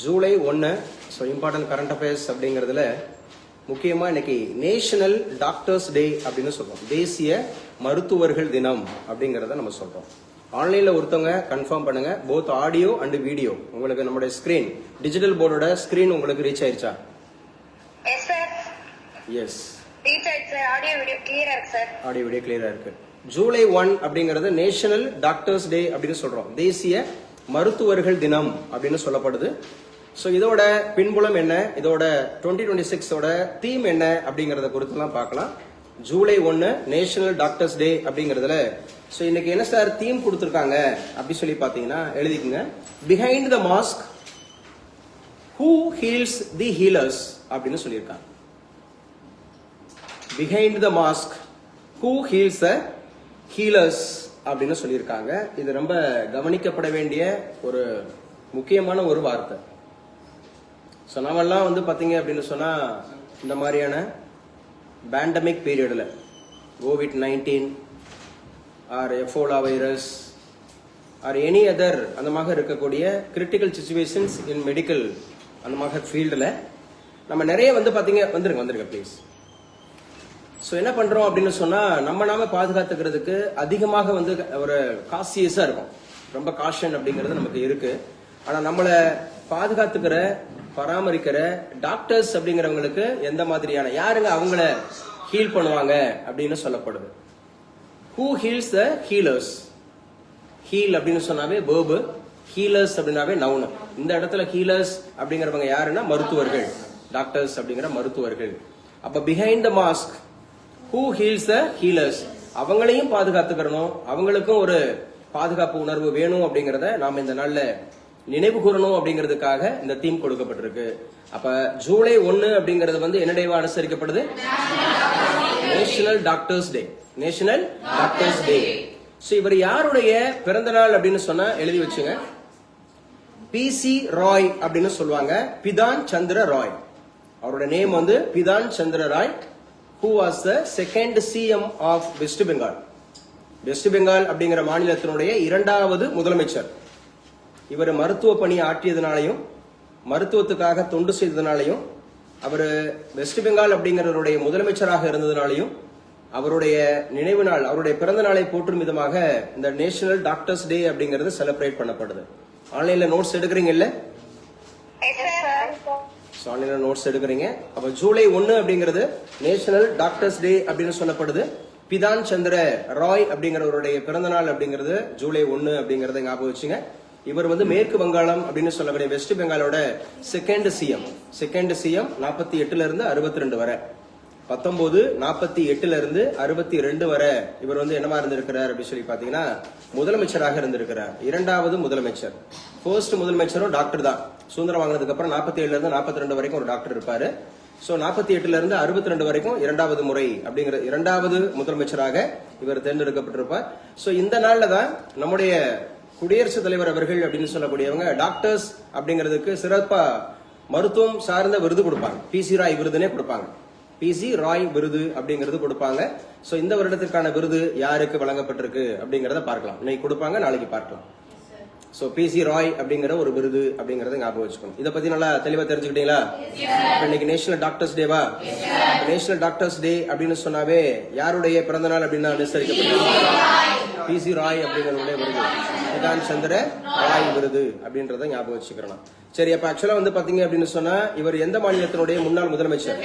July 1. So important current affairs அப்படிங்கிறதுல முக்கியமாக இன்னைக்கு நேஷனல் டாக்டர்ஸ் டே அப்படின்னு சொல்றோம். தேசிய மருத்துவர்கள் தினம் அப்படிங்கிறத நம்ம சொல்றோம். ஆன்லைன்ல ஒருத்தவங்க கன்ஃபார்ம் பண்ணுங்க, போத் ஆடியோ அண்ட் வீடியோ உங்களுக்கு நம்மளுடைய ஸ்கிரீன், டிஜிட்டல் போர்டோட ஸ்கிரீன் உங்களுக்கு ரீச் ஆயிருச்சா? எஸ், ஆடியோ வீடியோ கிளியரா இருக்கு. ஜூலை 1 அப்படிங்கிறது நேஷனல் டாக்டர்ஸ் டே அப்படின்னு சொல்றோம். தேசிய மருத்துவர்கள் தினம் அப்படின்னு சொல்லப்படுது. ஸோ இதோட பின்புலம் என்ன, இதோட 2026 தீம் என்ன அப்படிங்கறத குறித்துலாம் பார்க்கலாம். ஜூலை 1 நேஷனல் டாக்டர்ஸ் டே அப்படிங்கறதுல ஸோ இன்னைக்கு என்ன சார் தீம் கொடுத்துருக்காங்க அப்படி சொல்லி பார்த்தீங்கன்னா எழுதிக்குங்க. Behind the mask who heals the healers அப்படின்னு சொல்லியிருக்காங்க. Behind the mask who heals the healers அப்படின்னு சொல்லியிருக்காங்க. இது ரொம்ப கவனிக்கப்பட வேண்டிய ஒரு முக்கியமான ஒரு வார்த்தை. ஸோ நாமெல்லாம் வந்து பார்த்தீங்க அப்படின்னு சொன்னா இந்த மாதிரியான பேண்டமிக் பீரியட்ல COVID-19 or Ebola virus or any other அந்த மாதிரி இருக்கக்கூடிய கிரிட்டிக்கல் சிச்சுவேஷன்ஸ் இன் மெடிக்கல் அந்த மாதிரி ஃபீல்டில் நம்ம நிறைய வந்து பார்த்தீங்க வந்துருங்க ப்ளீஸ். ஸோ என்ன பண்றோம் அப்படின்னு சொன்னா நாம பாதுகாத்துக்கிறதுக்கு அதிகமாக வந்து ஒரு காசியஸா இருக்கும், ரொம்ப காஷன் அப்படிங்கிறது நமக்கு இருக்கு. ஆனா நம்மளை பாதுகாத்துக்கிற பராமரிக்கிற டாக்டர்ஸ் அப்படிங்கிறவங்களுக்கு எந்த மாதிரியான யாருங்க அவங்கள ஹீல் பண்ணுவாங்க அப்படின்னு சொல்லப்படுது. Who heals the healers. Heal அப்படின்னு சொன்னாவே வேர்பு, ஹீலர்ஸ் அப்படின்னாவே நவுன். இந்த இடத்துல ஹீலர்ஸ் அப்படிங்கிறவங்க யாருன்னா மருத்துவர்கள், டாக்டர்ஸ் அப்படிங்கிற மருத்துவர்கள். அப்ப behind the mask who heals the healers, அவங்களையும் பாதுகாத்துக்கிறணும், அவங்களுக்கும் ஒரு பாதுகாப்பு உணர்வு வேணும் அப்படிங்கறத நாம இந்த நாள்ல நினைவு கூறணும் அப்படிங்கிறதுக்காக இந்த தீம் கொடுக்கப்பட்டிருக்கு. அப்ப ஜூலை 1 அப்படிங்கிறது வந்து என்ன டேவா அனுசரிக்கப்படுது? National doctors day. National doctors day. So இவர் யாருடைய பிறந்த நாள் அப்படின்னு சொன்னா எழுதி வச்சுங்க. PC ராய் அப்படின்னு சொல்லுவாங்க. பிதான் சந்திர ராய். அவரோட நேம் வந்து Bidhan Chandra Roy. Who was the second CM of West Bengal. West Bengal அப்படிங்கிற மாநிலத்தினுடைய 2வது முதலமைச்சர். இவர் மருத்துவ பணி ஆற்றியதுனாலையும் மருத்துவத்துக்காக தொண்டு செய்ததுனாலையும் அவர் வெஸ்ட் பெங்கால் அப்படிங்கிறவருடைய முதலமைச்சராக இருந்ததுனாலையும் அவருடைய நினைவு நாள், அவருடைய பிறந்த நாளை போற்றும் விதமாக இந்த நேஷனல் டாக்டர்ஸ் டே அப்படிங்கிறது செலிப்ரேட் பண்ணப்படுது. ஆன்லைன்ல நோட்ஸ் எடுக்கிறீங்க இல்ல? ஆன்லைன்ல நோட்ஸ் எடுக்கிறீங்க. அப்ப ஜூலை 1 அப்படிங்கிறது நேஷனல் டாக்டர்ஸ் டே அப்படின்னு சொல்லப்படுது. பிதான் சந்திர ராய் அப்படிங்கிறவருடைய பிறந்த நாள் அப்படிங்கிறது ஜூலை 1 அப்படிங்கறத ஞாபகம் வச்சுங்க. இவர் வந்து மேற்கு வங்காளம் அப்படின்னு சொல்லக்கூடிய வெஸ்ட் பெங்காலோட செகண்ட் சிஎம். 48ல இருந்து 62 வரை, 48ல இருந்து 62 வரை இவர் வந்து என்னவா இருந்திருக்கிறார் அப்படின்னு சொல்லி பாத்தீங்கன்னா முதலமைச்சராக இருந்திருக்கிறார். 2வது முதலமைச்சர். ஃபர்ஸ்ட் முதலமைச்சரும் டாக்டர் தான். சுதந்திரம் வாங்கினதுக்கு அப்புறம் 47ல இருந்து 42 வரைக்கும் ஒரு டாக்டர் இருப்பாரு. சோ 48ல இருந்து 62 வரைக்கும் 2வது முறை அப்படிங்கிற 2வது முதலமைச்சராக இவர் தேர்ந்தெடுக்கப்பட்டிருப்பார். சோ இந்த நாள்ல தான் நம்முடைய குடியரசுத் தலைவர் அவர்கள் அப்படின்னு சொல்லக்கூடியவங்க டாக்டர்ஸ் அப்படிங்கிறதுக்கு சிறப்பா மருத்துவம் சார்ந்த விருது கொடுப்பாங்க. PC ராய் விருதுனே கொடுப்பாங்க. PC ராய் விருது அப்படிங்கிறது கொடுப்பாங்க. சோ இந்த வருடத்திற்கான விருது யாருக்கு வழங்கப்பட்டிருக்கு அப்படிங்கறத பார்க்கலாம். இன்னைக்கு கொடுப்பாங்க, நாளைக்கு பார்க்கலாம். சோ PC ராய் அப்படிங்கிற ஒரு விருது அப்படிங்கறத ஞாபகம் வச்சுக்கணும். இதை பத்தி நல்லா தெளிவா தெரிஞ்சுக்கிட்டீங்களா? இன்னைக்கு நேஷனல் டாக்டர்ஸ் டேவா? நேஷனல் டாக்டர்ஸ் டே அப்படின்னு சொன்னாவே யாருடைய பிறந்த நாள் அப்படின்னு அனுசரிக்கப்பட்டது? PC ராய் அப்படிங்கறதுடைய விருது, பிதான் சந்திர ராய் விருது அப்படின்றத ஞாபகம் வச்சுக்கிறோம். சரி, அப்ப ஆக்சுவலா வந்து பாத்தீங்க அப்படின்னு சொன்னா இவர் எந்த மாநிலத்தினுடைய முன்னாள் முதலமைச்சர்?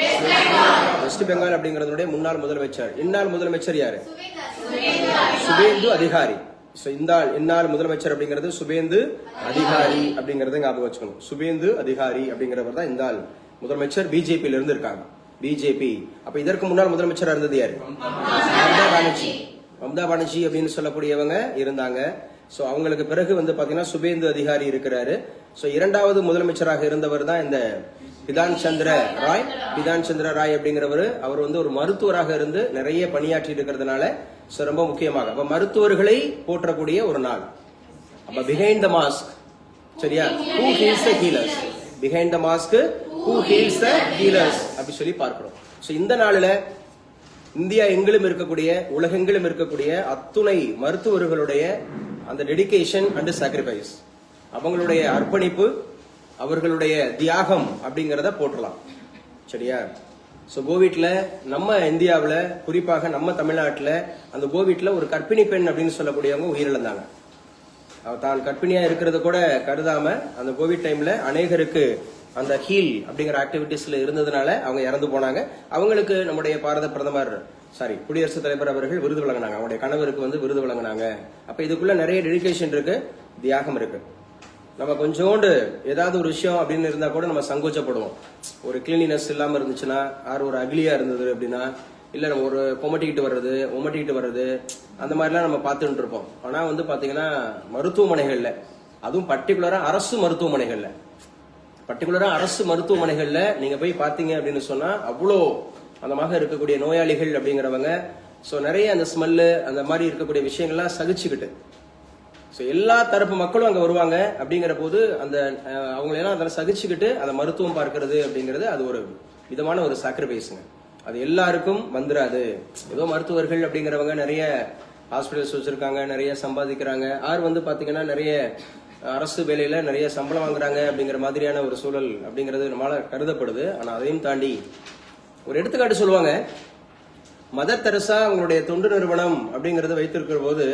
வெஸ்ட் பெங்கால் அப்படிங்கறதுடைய முன்னாள் முதலமைச்சர். இந்நாள் முதலமைச்சர் யாரு? சுபேந்து அதிகாரி. இந்நாள் முதலமைச்சர் அப்படிங்கிறது சுபேந்து அதிகாரி அப்படிங்கறத ஞாபகம் வச்சுக்கணும். சுபேந்து அதிகாரி அப்படிங்கிறவர் தான் இந்தாள் முதலமைச்சர். பிஜேபியில இருந்து இருக்காங்க. பிஜேபி. அப்ப இதற்கு முன்னாள் முதலமைச்சரா இருந்தது யாரு? மம்தா பானர்ஜி அப்படின்னு சொல்லக்கூடியவங்க இருந்தாங்க. சோ அவங்களுக்கு பிறகு வந்து பாத்தீங்கன்னா சுபேந்து அதிகாரி இருக்கிறாரு. சோ 2வது முதலமைச்சராக இருந்தவர் தான் இந்த பிதான் சந்திர ராய். பிதான் சந்திர ராய் அப்படிங்கிறவர் அவர் வந்து ஒரு மருத்துவராக இருந்து நிறைய பணியாற்றி இருக்கிறதுனால ரொம்ப முக்கியமாக அப்ப மருத்துவர்களை போற்றக்கூடிய ஒரு நாள். அப்ப பிஹைண்ட் த மாஸ்க், சரியா, who heals the healers. Behind the mask who heals the healers அப்படி சொல்லி பார்க்கிறோம். சோ இந்த நாளில இந்தியா எங்கிலும் இருக்கக்கூடிய, உலகெங்கிலும் இருக்கக்கூடிய அத்துணை மருத்துவர்களுடைய அந்த டெடிகேஷன் அண்ட் சாக்ரிஃபைஸ், அவங்களுடைய அர்ப்பணிப்பு, அவர்களுடைய தியாகம் அப்படிங்கிறத போட்டுடலாம். சரியா? ஸோ கோவிட்ல நம்ம இந்தியாவில், குறிப்பாக நம்ம தமிழ்நாட்டில் அந்த கோவிட்ல ஒரு கர்ப்பிணி பெண் அப்படின்னு சொல்லக்கூடியவங்க உயிரிழந்தாங்க. தான் கர்ப்பிணியா இருக்கிறத கூட கருதாம அந்த கோவிட் டைம்ல அநேகருக்கு அந்த ஹீல் அப்படிங்கிற ஆக்டிவிட்டிஸ்ல இருந்ததுனால அவங்க இறந்து போனாங்க. அவங்களுக்கு நம்முடைய பாரத பிரதமர் குடியரசுத் தலைவர் அவர்கள் விருது வழங்கினாங்க. அவங்களுடைய கணவருக்கு வந்து விருது வழங்கினாங்க. அப்ப இதுக்குள்ள நிறைய டெடிகேஷன் இருக்கு, தியாகம் இருக்கு. நம்ம கொஞ்சோண்டு ஏதாவது ஒரு விஷயம் அப்படின்னு இருந்தா கூட நம்ம சங்கோச்சப்படுவோம். ஒரு கிளீனினஸ் இல்லாம இருந்துச்சுன்னா, ஒரு அக்லியா இருந்தது அப்படின்னா, இல்ல நம்ம ஒரு உமட்டிக்கிட்டு வர்றது அந்த மாதிரிலாம் நம்ம பார்த்துட்டு இருப்போம். ஆனா வந்து பாத்தீங்கன்னா மருத்துவமனைகள்ல, அதுவும் பர்டிகுலரா அரசு மருத்துவமனைகள்ல நீங்க போய் பாத்தீங்க அப்படின்னு சொன்னா அவ்வளோ அந்த மாதிரி இருக்கக்கூடிய நோயாளிகள் அப்படிங்கிறவங்க நிறைய அந்த ஸ்மெல்லு அந்த மாதிரி இருக்கக்கூடிய விஷயங்கள்லாம் சகிச்சுக்கிட்டு எல்லா தரப்பு மக்களும் அங்க வருவாங்க. அப்படிங்கிற போது அந்த அவங்களெல்லாம் அதெல்லாம் சகிச்சுக்கிட்டு அந்த மருத்துவம் பார்க்கறது அப்படிங்கிறது அது ஒரு விதமான ஒரு சாக்ரிஃபைஸுங்க. அது எல்லாருக்கும் வந்துடாது. ஏதோ மருத்துவர்கள் அப்படிங்கிறவங்க நிறைய ஹாஸ்பிட்டல்ஸ் வச்சிருக்காங்க, நிறைய சம்பாதிக்கிறாங்க, வந்து பாத்தீங்கன்னா நிறைய அரசு வேலையில நிறைய சம்பளம் வாங்குறாங்க அப்படிங்கிற மாதிரியான ஒரு சூழல் அப்படிங்கிறது நம்மளால கருதப்படுது. ஆனா அதையும் தாண்டி ஒரு எடுத்துக்காட்டு சொல்லுவாங்க. மதர் தெரசா அவங்களுடைய தொண்டு நிறுவனம் அப்படிங்கறத வைத்திருக்கிற போது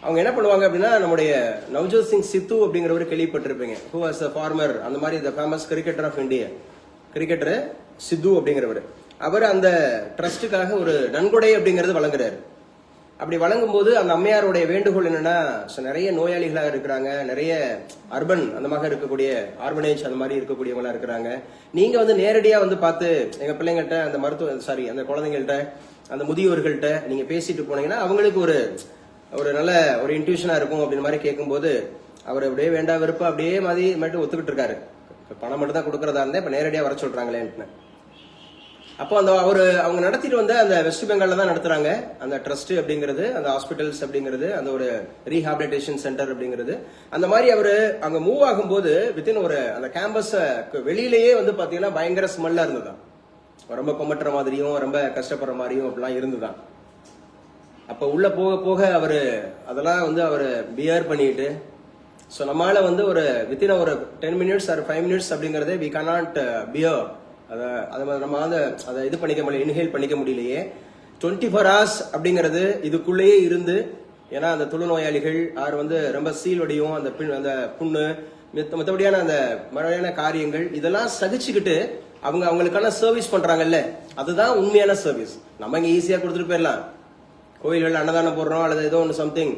அவங்க என்ன பண்ணுவாங்க அப்படின்னா, நம்முடைய நவ்ஜோத் சிங் சித்து அப்படிங்கிறவரு கேள்விப்பட்டிருப்பீங்க. ஹூ வாஸ் a ஃபார்மர், அந்த மாதிரி the famous cricketer of India, cricketer Sidhu அப்படிங்கிறவர். அவர் அந்த ட்ரஸ்டுக்காக ஒரு நன்கொடை அப்படிங்கறது வழங்குறாரு. அப்படி வழங்கும் போது அந்த அம்மையாருடைய வேண்டுகோள் என்னன்னா, நிறைய நோயாளிகளாக இருக்கிறாங்க, நிறைய அர்பன் அந்த மாதிரி இருக்கக்கூடிய ஆர்பனேஜ் அந்த மாதிரி இருக்கக்கூடியவங்களா இருக்கிறாங்க. நீங்க வந்து நேரடியா வந்து பார்த்து எங்க பிள்ளைங்கள்ட்ட அந்த அந்த குழந்தைங்கள்ட்ட அந்த முதியோர்கள்ட்ட நீங்க பேசிட்டு போனீங்கன்னா அவங்களுக்கு ஒரு நல்ல ஒரு இன்ட்யூஷனா இருக்கும் அப்படின்னு மாதிரி கேட்கும்போது அவர் அப்படியே வேண்டா வெறுப்பா அப்படியே மாதிரி மட்டும் ஒத்துக்கிட்டு இருக்காரு. பணம் மட்டும் தான் கொடுக்கறதா இருந்தா இப்ப நேரடியா வர சொல்றாங்களேன்னு. அப்போ அவங்க நடத்திட்டு வந்த அந்த வெஸ்ட் பெங்கால்ல தான் நடத்துறாங்க அந்த ட்ரஸ்ட் அப்படிங்கிறது, அந்த ஹாஸ்பிட்டல்ஸ் அப்படிங்கிறது, அந்த ஒரு ரீஹாபிலிட்டேஷன் சென்டர் அப்படிங்கிறது. அந்த மாதிரி அவரு அங்க மூவ் ஆகும்போது வித்தின் அந்த கேம்பஸ் வெளியிலேயே வந்து பாத்தீங்கன்னா பயங்கர ஸ்மெல்லா இருந்ததுதான். ரொம்ப கொமட்டுற மாதிரியும் ரொம்ப கஷ்டப்படுற மாதிரியும் அப்படிலாம் இருந்துதான். அப்ப உள்ள போக போக அவரு அதெல்லாம் வந்து அவரு பியர் பண்ணிட்டு நம்மளால வந்து ஒரு வித்தின் ஒரு 10 minutes or 5 minutes அப்படிங்கறதே we cannot bear. நம்ம அதை இது பண்ணிக்க முடியல, இன்ஹேல் பண்ணிக்க முடியலையே. 24 hours அப்படிங்கிறது இதுக்குள்ளேயே இருந்து, ஏன்னா அந்த தொழுநோயாளிகள் வந்து ரொம்ப சீல்வடியும், அந்த புண்ணு மற்றபடியான அந்த மழையான காரியங்கள் இதெல்லாம் சகிச்சுக்கிட்டு அவங்களுக்கான சர்வீஸ் பண்றாங்கல்ல, அதுதான் உண்மையான சர்வீஸ். நம்ம இங்க ஈஸியா கொடுத்துட்டு போயிடலாம். கோயில்கள் அன்னதானம் போடுறோம் அல்லது ஏதோ ஒன்று சம்திங்,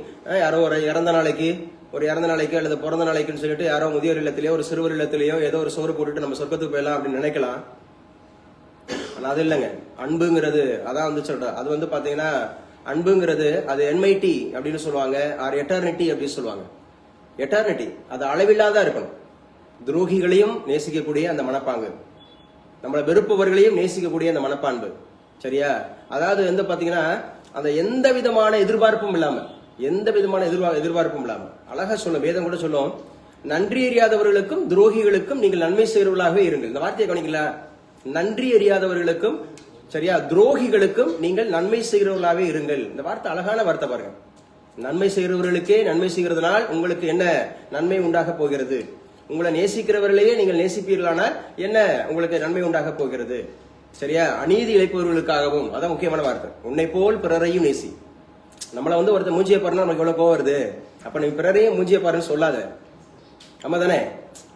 யாரோ ஒரு இறந்த நாளைக்கு அல்லது பிறந்த நாளைக்குன்னு சொல்லிட்டு யாரோ முதியோர் இல்லத்திலேயோ ஒரு சிறுவர் இல்லத்திலேயோ ஏதோ ஒரு சோறு போட்டுட்டு நம்ம சொர்க்கத்துக்கு போயிடலாம் அப்படின்னு நினைக்கலாம். ஆனா அது இல்லைங்க. அன்புங்கிறது அதான் வந்து சொல்றேன். அது வந்து பாத்தீங்கன்னா அன்புங்கிறது அது என்மைட்டி அப்படின்னு சொல்லுவாங்க, ஆர் எட்டர்னிட்டி அப்படின்னு சொல்லுவாங்க. எட்டர்னிட்டி அது அளவில்லாத இருக்கணும். துரோகிகளையும் நேசிக்கக்கூடிய அந்த மனப்பாங்கு, நம்மளை வெறுப்பவர்களையும் நேசிக்கக்கூடிய அந்த மனப்பான்பு. சரியா? அதாவது வந்து பாத்தீங்கன்னா அந்த எந்த விதமான எதிர்பார்ப்பும் இல்லாம அழகா சொல்லும் வேதம் கூட சொல்லும், நன்றி அறியாதவர்களுக்கும் துரோகிகளுக்கும் நீங்கள் நன்மை செய்கிறவர்களாகவே இருங்கள். இந்த வார்த்தையை கவனிங்களா? நன்றி அறியாதவர்களுக்கும் சரியா துரோகிகளுக்கும் நீங்கள் நன்மை செய்கிறவர்களாகவே இருங்கள். இந்த வார்த்தை அழகான வார்த்தை பாருங்க. நன்மை செய்கிறவர்களுக்கே நன்மை செய்கிறதுனால் உங்களுக்கு என்ன நன்மை உண்டாக போகிறது? உங்களை நேசிக்கிறவர்களையே நீங்கள் நேசிப்பீர்களானால் என்ன உங்களுக்கு நன்மை உண்டாக போகிறது? சரியா? அநீதி இழைப்பவர்களுக்காகவும், அதான் முக்கியமான வார்த்தை. உன்னை போல் பிறரையும் நேசி. நம்மள வந்து ஒருத்தர் மூஞ்சிய பாருன்னா நமக்கு எவ்வளவு கோவம் வருது. அப்ப நீ பிறரையும் மூஞ்சிய பாருன்னு சொல்லாத. நம்ம தானே,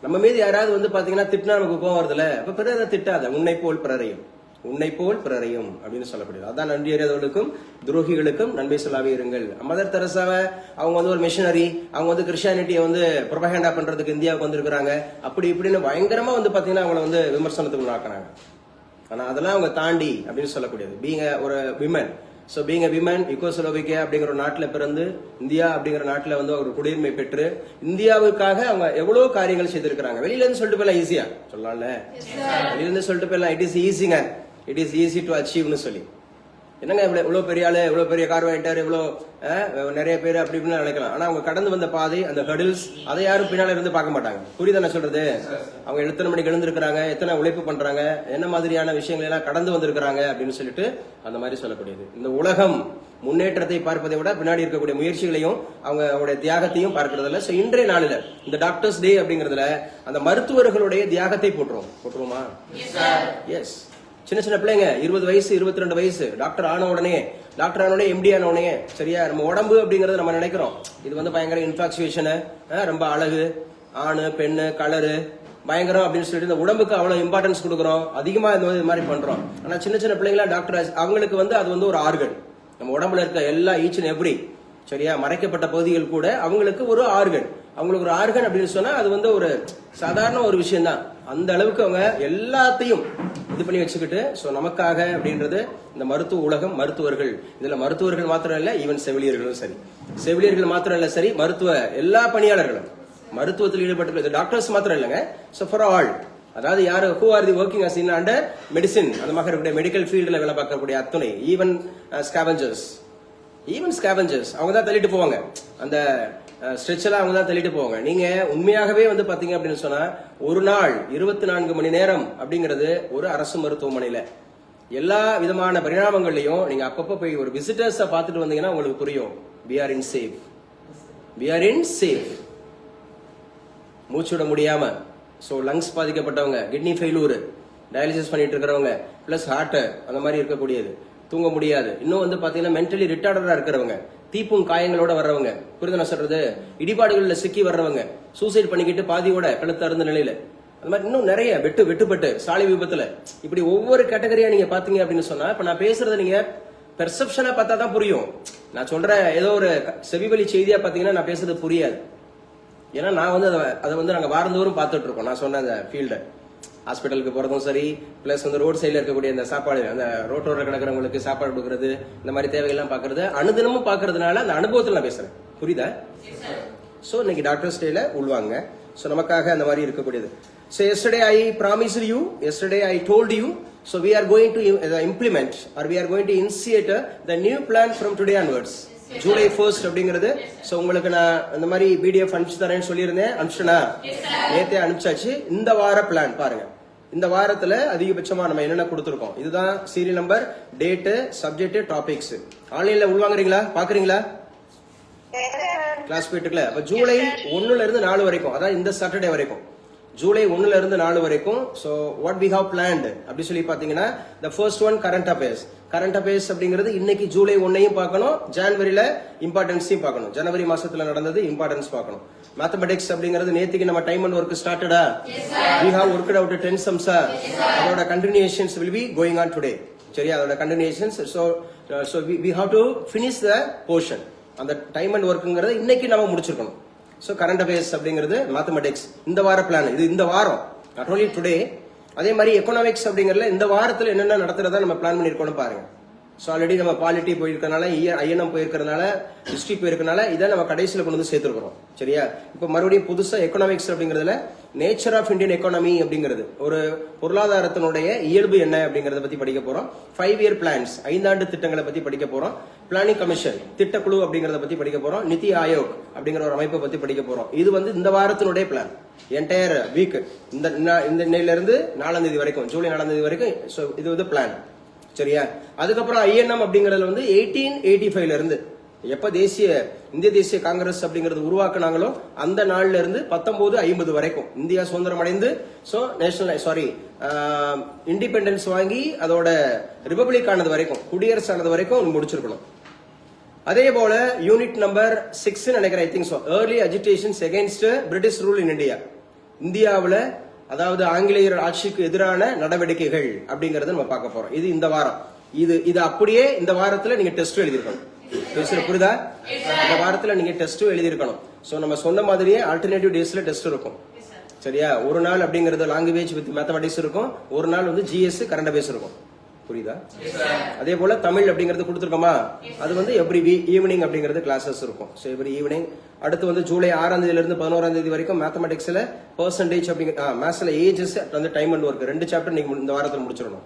நம்ம மீது யாராவது வந்து பாத்தீங்கன்னா திட்டினா நமக்கு கோவம் வருதுல, அப்ப பிறரை திட்டாத. உன்னை போல் பிறரையும் அப்படின்னு சொல்லப்படுது. அதான் நன்றி அறியாதவர்களுக்கும் துரோகிகளுக்கும் நன்மை சொல்லாவே இருங்கள். மதர் தெரசாவை அவங்க வந்து ஒரு மிஷனரி, அவங்க வந்து கிறிஸ்டியானிட்டியை வந்து ப்ரொபகேண்டா பண்றதுக்கு இந்தியாவுக்கு வந்திருக்கிறாங்க. அப்படி இப்படின்னு பயங்கரமா வந்து பாத்தீங்கன்னா அவங்களை வந்து விமர்சனத்துக்கு உள்ளாக்குறாங்க. ஆனா அதெல்லாம் அவங்க தாண்டி அப்படின்னு சொல்லக்கூடியது. பீங் ஒரு விமன், பீங் அ விமன், யுகோஸ்லோவேக்கியா அப்படிங்கிற ஒரு நாட்டில் பிறந்து இந்தியா அப்படிங்கிற நாட்டில் வந்து ஒரு குடியுரிமை பெற்று இந்தியாவுக்காக அவங்க எவ்வளவு காரியங்கள் செய்திருக்கிறாங்க. வெளியில இருந்து சொல்லிட்டு போயிடலாம், ஈஸியா சொல்லலாம்ல, வெளியில இருந்து சொல்லிட்டு போயிடலாம், இட் இஸ் ஈஸிங்க, இட் இஸ் ஈஸி டு அச்சீவ்னு சொல்லி. என்னங்க இவ்வளவு பெரிய ஆளு, இவ்வளவு பெரிய கார் வாங்கிட்டாரு, இவ்வளவு நிறைய பேர் அப்படி இப்படின்னு நினைக்கலாம். ஆனா அவங்க கடந்து வந்த பாதை, அந்த ஹெடில்ஸ், அதை யாரும் பின்னால இருந்து பார்க்க மாட்டாங்க. புரியுதா நான் சொல்றது? அவங்க எத்தனை மணிக்கு எழுந்திருக்கிறாங்க, எத்தனை உழைப்பு பண்றாங்க, என்ன மாதிரியான விஷயங்களை எல்லாம் கடந்து வந்திருக்கிறாங்க அப்படின்னு சொல்லிட்டு அந்த மாதிரி சொல்லக்கூடியது. இந்த உலகம் முன்னேற்றத்தை பார்ப்பதை விட பின்னாடி இருக்கக்கூடிய முயற்சிகளையும் அவங்களுடைய தியாகத்தையும் பார்க்கறதில்ல. சோ இன்றைய நாளில இந்த டாக்டர்ஸ் டே அப்படிங்கறதுல அந்த மருத்துவர்களுடைய தியாகத்தை போட்டுருவோமா? எஸ். சின்ன சின்ன பிள்ளைங்க 20 வயசு 22 வயசு டாக்டர் ஆன உடனே எம்டி ஆன உடனே, சரியா, நம்ம உடம்பு அப்படிங்கறது நம்ம நினைக்கிறோம் இது வந்து பயங்கர இன்ஃபாக்சுவேஷன், ரொம்ப அழகு, ஆணு பெண்ணு கலரு பயங்கரம் அப்படின்னு சொல்லிட்டு இந்த உடம்புக்கு அவ்வளவு இம்பார்ட்டன்ஸ் கொடுக்குறோம், அதிகமா இந்த மாதிரி பண்றோம். ஆனா சின்ன சின்ன பிள்ளைங்களா டாக்டர் அவங்களுக்கு வந்து அது வந்து ஒரு ஆர்கன். நம்ம உடம்புல இருக்க எல்லா ஈச் அண்ட் எவ்ரி, சரியா, மறைக்கப்பட்ட பகுதிகள் கூட அவங்களுக்கு ஒரு ஆர்கன். அவங்களுக்கு ஒரு ஆர்கன் அப்படின்னு சொன்னா அது வந்து ஒரு சாதாரண ஒரு விஷயம் தான். அந்த அளவுக்கு அவங்க எல்லாத்தையும் இது பண்ணி வச்சுக்கிட்டு சோ நமக்காக அப்படின்றது இந்த மருத்துவ உலகம், மருத்துவர்கள், இதுல மருத்துவர்கள் மாத்திரம் இல்ல, ஈவன் செவிலியர்களும் சரி, செவிலியர்கள் மாத்திரம் இல்ல சரி, மருத்துவ எல்லா பணியாளர்களும், மருத்துவத்தில் ஈடுபட்டு டாக்டர்ஸ் மாத்திரம் இல்லைங்க, சோ ஃபார் ஆல், அதாவது யாரு who are the working as in under medicine, அந்த மாதிரி இருக்கக்கூடிய மெடிக்கல் ஃபீல்டுல வேலை பார்க்கக்கூடிய அத்தனை, ஈவன் ஸ்கேவெஞ்சர்ஸ் அவங்க தான் தள்ளிட்டு போவாங்க, அந்த ஸ்ட்ரெச்செல்லாம் அவங்க தான் தள்ளிட்டு போவாங்க. நீங்க உண்மையாகவே வந்து பாத்தீங்க அப்படின்னு சொன்னா ஒரு நாள் 24 மணி நேரம் அப்படிங்கிறது ஒரு அரசு மருத்துவமனையில எல்லா விதமான பரிணாமங்கள்லயும் நீங்க அப்பப்ப போய் ஒரு விசிட்டர்ஸ பாத்துட்டு வந்தீங்கன்னா உங்களுக்கு புரியும். we are in safe. மூச்சு விட முடியாம, சோ லங்ஸ் பாதிக்கப்பட்டவங்க, கிட்னி ஃபெயிலூர், டயாலிசிஸ் பண்ணிட்டு இருக்கிறவங்க, பிளஸ் ஹார்ட் அந்த மாதிரி இருக்கக்கூடியது, தூங்க முடியாது, இன்னும் வந்து பாத்தீங்கன்னா மென்டலி ரிட்டார்டரா இருக்கிறவங்க, தீப்பும் காயங்களோட வர்றவங்க, புரியுது நான் சொல்றது, இடிபாடுகள்ல சிக்கி வர்றவங்க, சூசைட் பண்ணிக்கிட்டு பாதியோட கழுத்து அறுந்த நிலையில, அந்த மாதிரி இன்னும் நிறைய வெட்டுப்பட்டு சாலை விபத்துல, இப்படி ஒவ்வொரு கேட்டகரியா நீங்க பாத்தீங்க அப்படின்னு சொன்னா இப்ப நான் பேசுறத நீங்க பெர்செப்ஷனா பார்த்தா தான் புரியும். நான் சொல்ற ஏதோ ஒரு செவிவழி செய்தியா பாத்தீங்கன்னா நான் பேசுறது புரியாது. ஏன்னா நான் வந்து அதை வந்து நாங்க வாரந்தோறும் பார்த்துட்டு இருக்கோம். நான் சொன்ன அந்த ஃபீல்டு, ஹாஸ்பிட்டலுக்கு போறதும் சரி, பிளஸ் வந்து ரோட் சைட்ல இருக்கக்கூடிய அந்த சாப்பாடு, அந்த ரோட்டோர கிடக்கிறவங்களுக்கு சாப்பாடு கொடுக்கறது, இந்த மாதிரி தேவைகள்லாம் பாக்குறது, அனுதினமும் பாக்குறதுனால அந்த அனுபவத்தில் நான் பேசுறேன். புரியுதா? சோ இன்னைக்கு டாக்டர்ஸ் டேல உள்வாங்க. சோ நமக்காக அந்த மாதிரி இருக்கக்கூடியது. So yesterday I promised you, yesterday I told you, so we are going to implement or we are going to initiate the new plan from today onwards. July 1st அப்படிங்கிறது. So உங்களுக்கு நான் இந்த மாதிரி PDF அனுப்பிச்சு தரேன்னு சொல்லியிருந்தேன். அனுப்பிச்சனா? நேத்தே அனுப்பிச்சாச்சு. இந்த வார பிளான் பாருங்க. இந்த வாரத்துல அதிகபட்சமா நம்ம என்னென்ன கொடுத்திருக்கோம், இதுதான் serial number, date, subject, topics. ஆன்லைன்ல உள்வாங்குறீங்களா? பாக்குறீங்களா? கிளாஸ் போயிட்டு இருக்குல்ல. அப்ப ஜூலை 1ல இருந்து 4 வரைக்கும், அதாவது இந்த சாட்டர்டே வரைக்கும், ஜூலை 1ல இருந்து 4 வரைக்கும். So what we have planned அப்படி சொல்லி பாத்தீங்கன்னா, the first one current affairs அப்படிங்கிறது இன்னைக்கு ஜூலை 1ஐயும் பார்க்கணும், ஜனவரியில இம்பார்ட்டன்ஸையும் பார்க்கணும், ஜனவரி மாசத்துல நடந்தது இம்பார்ட்டன்ஸ் பார்க்கணும். மேத்தமெட்டிக்ஸ் அப்படிங்கிறது நேத்துக்கு நம்ம டைம் அண்ட் ஒர்க் ஸ்டார்டடா, we have worked out 10 sums, அதோட continuations will be going on today. சரியா, அதோட continuations. so we have to finish the portion. அந்த டைம் அண்ட் ஒர்க்குங்கிறத இன்னைக்கு நம்ம முடிச்சிருக்கணும். சோ கரண்ட் அஃபேர்ஸ் அப்படிங்கிறது மேத்தமெட்டிக்ஸ் இந்த வார பிளான், இது இந்த வாரம், நாட் ஓன்லி டுடே. அதே மாதிரி எக்கனாமிக்ஸ் அப்படிங்கறதுல இந்த வாரத்துல என்னென்ன நடத்துறதா நம்ம பிளான் பண்ணிருக்கோம் பாருங்க. சோ ஆல்ரெடி நம்ம பாலிட்டி போயிருக்கனால, ஐஎன்எம் போயிருக்கிறதுனால, ஹிஸ்டரி போயிருக்கனால இதை நம்ம கடைசியில கொண்டு வந்து சேர்த்துருக்கிறோம். சரியா, இப்ப மறுபடியும் புதுசா எக்கனாமிக்ஸ் அப்படிங்கறதுல நேச்சர் ஆஃப் இந்தியன் எக்கானமி அப்படிங்கிறது, ஒரு பொருளாதாரத்தினுடைய இயல்பு என்ன அப்படிங்கறத பத்தி படிக்க போறோம். 5 இயர் பிளான்ஸ், 5 ஆண்டு திட்டங்களை பத்தி படிக்க போறோம். பிளானிங் கமிஷன், திட்டக்குழு அப்படிங்கறத பத்தி படிக்க போறோம். நிதி ஆயோக் அப்படிங்கிற ஒரு அமைப்பை பத்தி படிக்க போறோம். இது வந்து இந்த வாரத்தினுடைய பிளான், என்டையர் வீக், இந்த இன்னையில இருந்து 4ஆம் தேதி வரைக்கும், ஜூலை 4ஆம் தேதி வரைக்கும். இது வந்து பிளான். சரியா, அதுக்கப்புறம் ஐஎன்எம் அப்படிங்கறதுல வந்து 1885ல இருந்து எப்ப இந்திய தேசிய காங்கிரஸ் அப்படிங்கறது உருவாக்குனாங்களோ அந்த நாள்ல இருந்து 1950 வரைக்கும், இந்தியா சுதந்திரம் அடைந்து இண்டிபெண்டன்ஸ் வாங்கி அதோட ரிபப்ளிக் ஆனது வரைக்கும், குடியரசு ஆனது வரைக்கும் முடிச்சிருக்கணும். அதே போல யூனிட் நம்பர் 6 நினைக்கிறேன், I think so, early agitations against British rule in India, இந்தியாவுல அதாவது ஆங்கிலேயர் ஆட்சிக்கு எதிரான நடவடிக்கைகள் அப்படிங்கறத நம்ம பார்க்க போறோம். இது இந்த வாரம், இது அப்படியே இந்த வாரத்துல நீங்க டெஸ்ட் எழுதிருக்கணும். புரியுதா? இந்த வாரத்துல நீங்க டெஸ்ட் எழுதிருக்கணும். சோ நம்ம சொன்ன மாதிரியே ஆல்டர்னேட்டிவ் டேஸ்ல டெஸ்ட் இருக்கும். சரியா, ஒரு நாள் அப்படிங்கறது லாங்குவேஜ் வித் மேத்தமெட்டிக்ஸ் இருக்கும், ஒரு நாள் வந்து ஜிஎஸ் கரண்ட் அஃபேர்ஸ் இருக்கும். புரியுதா? அதே போல தமிழ் அப்படிங்கறது கொடுத்துருக்கோமா, அது வந்து எவ்ரி ஈவினிங் அப்படிங்கறது கிளாஸஸ் இருக்கும். So every evening. அடுத்து வந்து ஜூலை 6ஆம் தேதியில இருந்து 11ஆம் தேதி வரைக்கும் மேத்தமெட்டிக்ஸ்ல பெர்சன்டேஜ் அப்படிங்கிற, மேத்ஸ்ல ஏஜஸ் வந்து டைம் அண்ட் ஒர்க் 2 சாப்டர் நீங்க இந்த வாரத்துல முடிச்சிடணும்.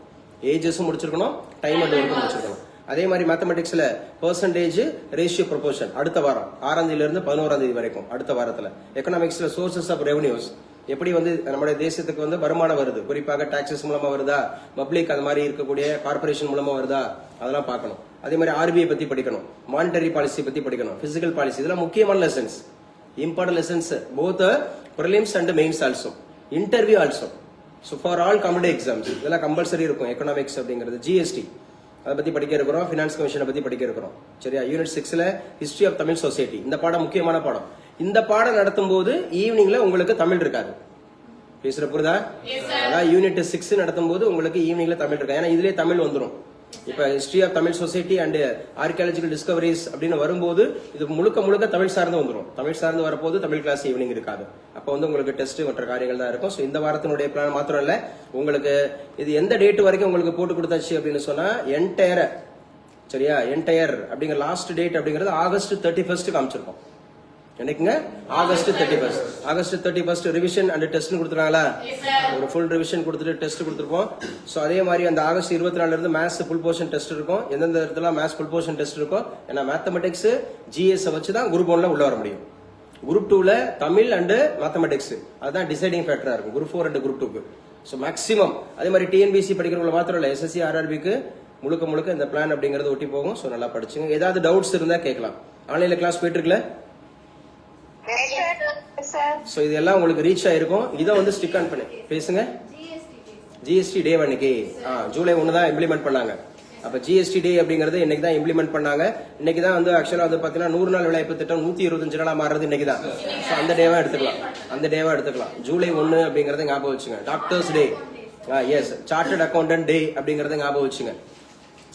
ஏஜஸும் முடிச்சிருக்கணும், டைம் அண்ட் ஒர்க்கும் முடிச்சிருக்கணும். அதே மாதிரி மேத்தமெட்டிக்ஸ்ல பெர்சன்டேஜ் ரேஷியோ ப்ரொபோர்ஷன் அடுத்த வாரம் 6ஆம் தேதியிலிருந்து 11ஆம் தேதி வரைக்கும் அடுத்த வாரத்துல. எக்கனாமிக்ஸ்ல சோர்சஸ் ஆஃப் ரெவன்யூஸ் எப்படி வந்து நம்முடைய தேசத்துக்கு வந்து வருமானம் வருது, குறிப்பாக டாக்ஸஸ் மூலமா வருதா, பப்ளிக் அது மாதிரி இருக்கக்கூடிய கார்பரேஷன் மூலமா வருதா, அதெல்லாம் பார்க்கணும். அதே மாதிரி ஆர்பிஐ பத்தி படிக்கணும், மானிட்டரி பாலிசி பத்தி படிக்கணும், பிசிக்கல் பாலிசி, இதெல்லாம் முக்கியமான lessons, important lessons, both prelims and mains also, interview also. So for all competitive exams இதெல்லாம் கம்பல்சரி இருக்கும். எக்கனாமிக்ஸ் அப்படிங்கிறது, ஜிஎஸ்டி அதை பத்தி படிக்க இருக்கிறோம், பினான்ஸ் கமிஷனை பத்தி படிக்க இருக்கிறோம். சரியா? யூனிட் 6ல ஹிஸ்டரி ஆஃப் தமிழ் சொசைட்டி, இந்த பாடம் முக்கியமான பாடம். இந்த பாடம் நடத்தும் போது ஈவினிங்ல உங்களுக்கு தமிழ் இருக்காது. பேசுற புரியுதா? அதான் யூனிட் 6 நடத்தும் போது உங்களுக்கு ஈவினிங்ல தமிழ் இருக்காது. ஏன்னா இதுலயே தமிழ் வந்துடும். இப்ப history of Tamil society and archaeological discoveries அப்படின்னு வரும்போது இது முழுக்க முழுக்க தமிழ் சார்ந்து வந்துடும். தமிழ் சார்ந்து வரப்போது தமிழ் கிளாஸ் ஈவினிங் இருக்காது. அப்ப வந்து உங்களுக்கு டெஸ்ட் மற்ற காரியங்கள் தான் இருக்கும். ஸோ இந்த வாரத்தினுடைய பிளான் மாத்திரம் இல்ல, உங்களுக்கு இது எந்த டேட் வரைக்கும் உங்களுக்கு போட்டு கொடுத்தாச்சு அப்படின்னு சொன்னா என்டையர், சரியா, என்டையர் அப்படிங்கிற லாஸ்ட் டேட் அப்படிங்கிறது ஆகஸ்ட் 31 காமிச்சிருக்கோம். என்னைக்குங்க? August 31. August 31 revision and test கொடுத்துருக்காங்களா? ஒரு ஃபுல் ரிவிஷன் கொடுத்துட்டு டெஸ்ட் கொடுத்துருப்போம். ஸோ அதே மாதிரி அந்த ஆகஸ்ட் 24 இருந்து மேத்ஸ் ஃபுல் போர்ஷன் டெஸ்ட் இருக்கும். எந்தெந்த இடத்துல மேத்ஸ் ஃபுல் போர்ஷன் டெஸ்ட் இருக்கும்? ஏன்னா மேத்தமெட்டிக்ஸ் ஜிஎஸ் வச்சு தான் குரூப் 1ல உள்ள வர முடியும். குரூப் 2ல தமிழ் அண்ட் மேத்தமெட்டிக்ஸ் அதுதான் டிசைடிங் ஃபேக்டரா இருக்கும், குரூப் 4 அண்ட் குரூப் 2க்கு. ஸோ மேக்ஸிமம் அதே மாதிரி டிஎன்பிசி படிக்கிறவங்க மாத்திரம் இல்ல, எஸ்எஸ்சி ஆர்ஆர்பிக்கு முழுக்க முழுக்க இந்த பிளான் அப்படிங்கறது ஒட்டி போகும். ஸோ நல்லா படிச்சுங்க. ஏதாவது டவுட்ஸ் இருந்தா கேட்கலாம். ஆன்லைன்ல கிளாஸ் போயிட்டு இருக்குல்ல? சோ இதெல்லாம் உங்களுக்கு ரீச் ஆயிருக்கும். இதை வந்து ஸ்டிக் ஆன் பண்ணி பேசுங்க. ஜிஎஸ்டி டே அன்னைக்கு ஜூலை 1 தான் இம்ப்ளிமெண்ட் பண்ணாங்க. அப்ப ஜிஎஸ்டி டே அப்படிங்கறது இன்னைக்கு தான் இம்ப்ளிமெண்ட் பண்ணாங்க. இன்னைக்கு தான் வந்து ஆக்சுவலா வந்து பாத்தீங்கன்னா 100 நாள் வேலைவாய்ப்பு திட்டம் 125 நாளா மாறுறது இன்னைக்கு தான். சோ அந்த டேவா எடுத்துக்கலாம். ஜூலை 1 அப்படிங்கறத ஞாபகம் வச்சுங்க. Doctors day, yes, chartered accountant day அப்படிங்கறத ஞாபகம் வச்சுங்க.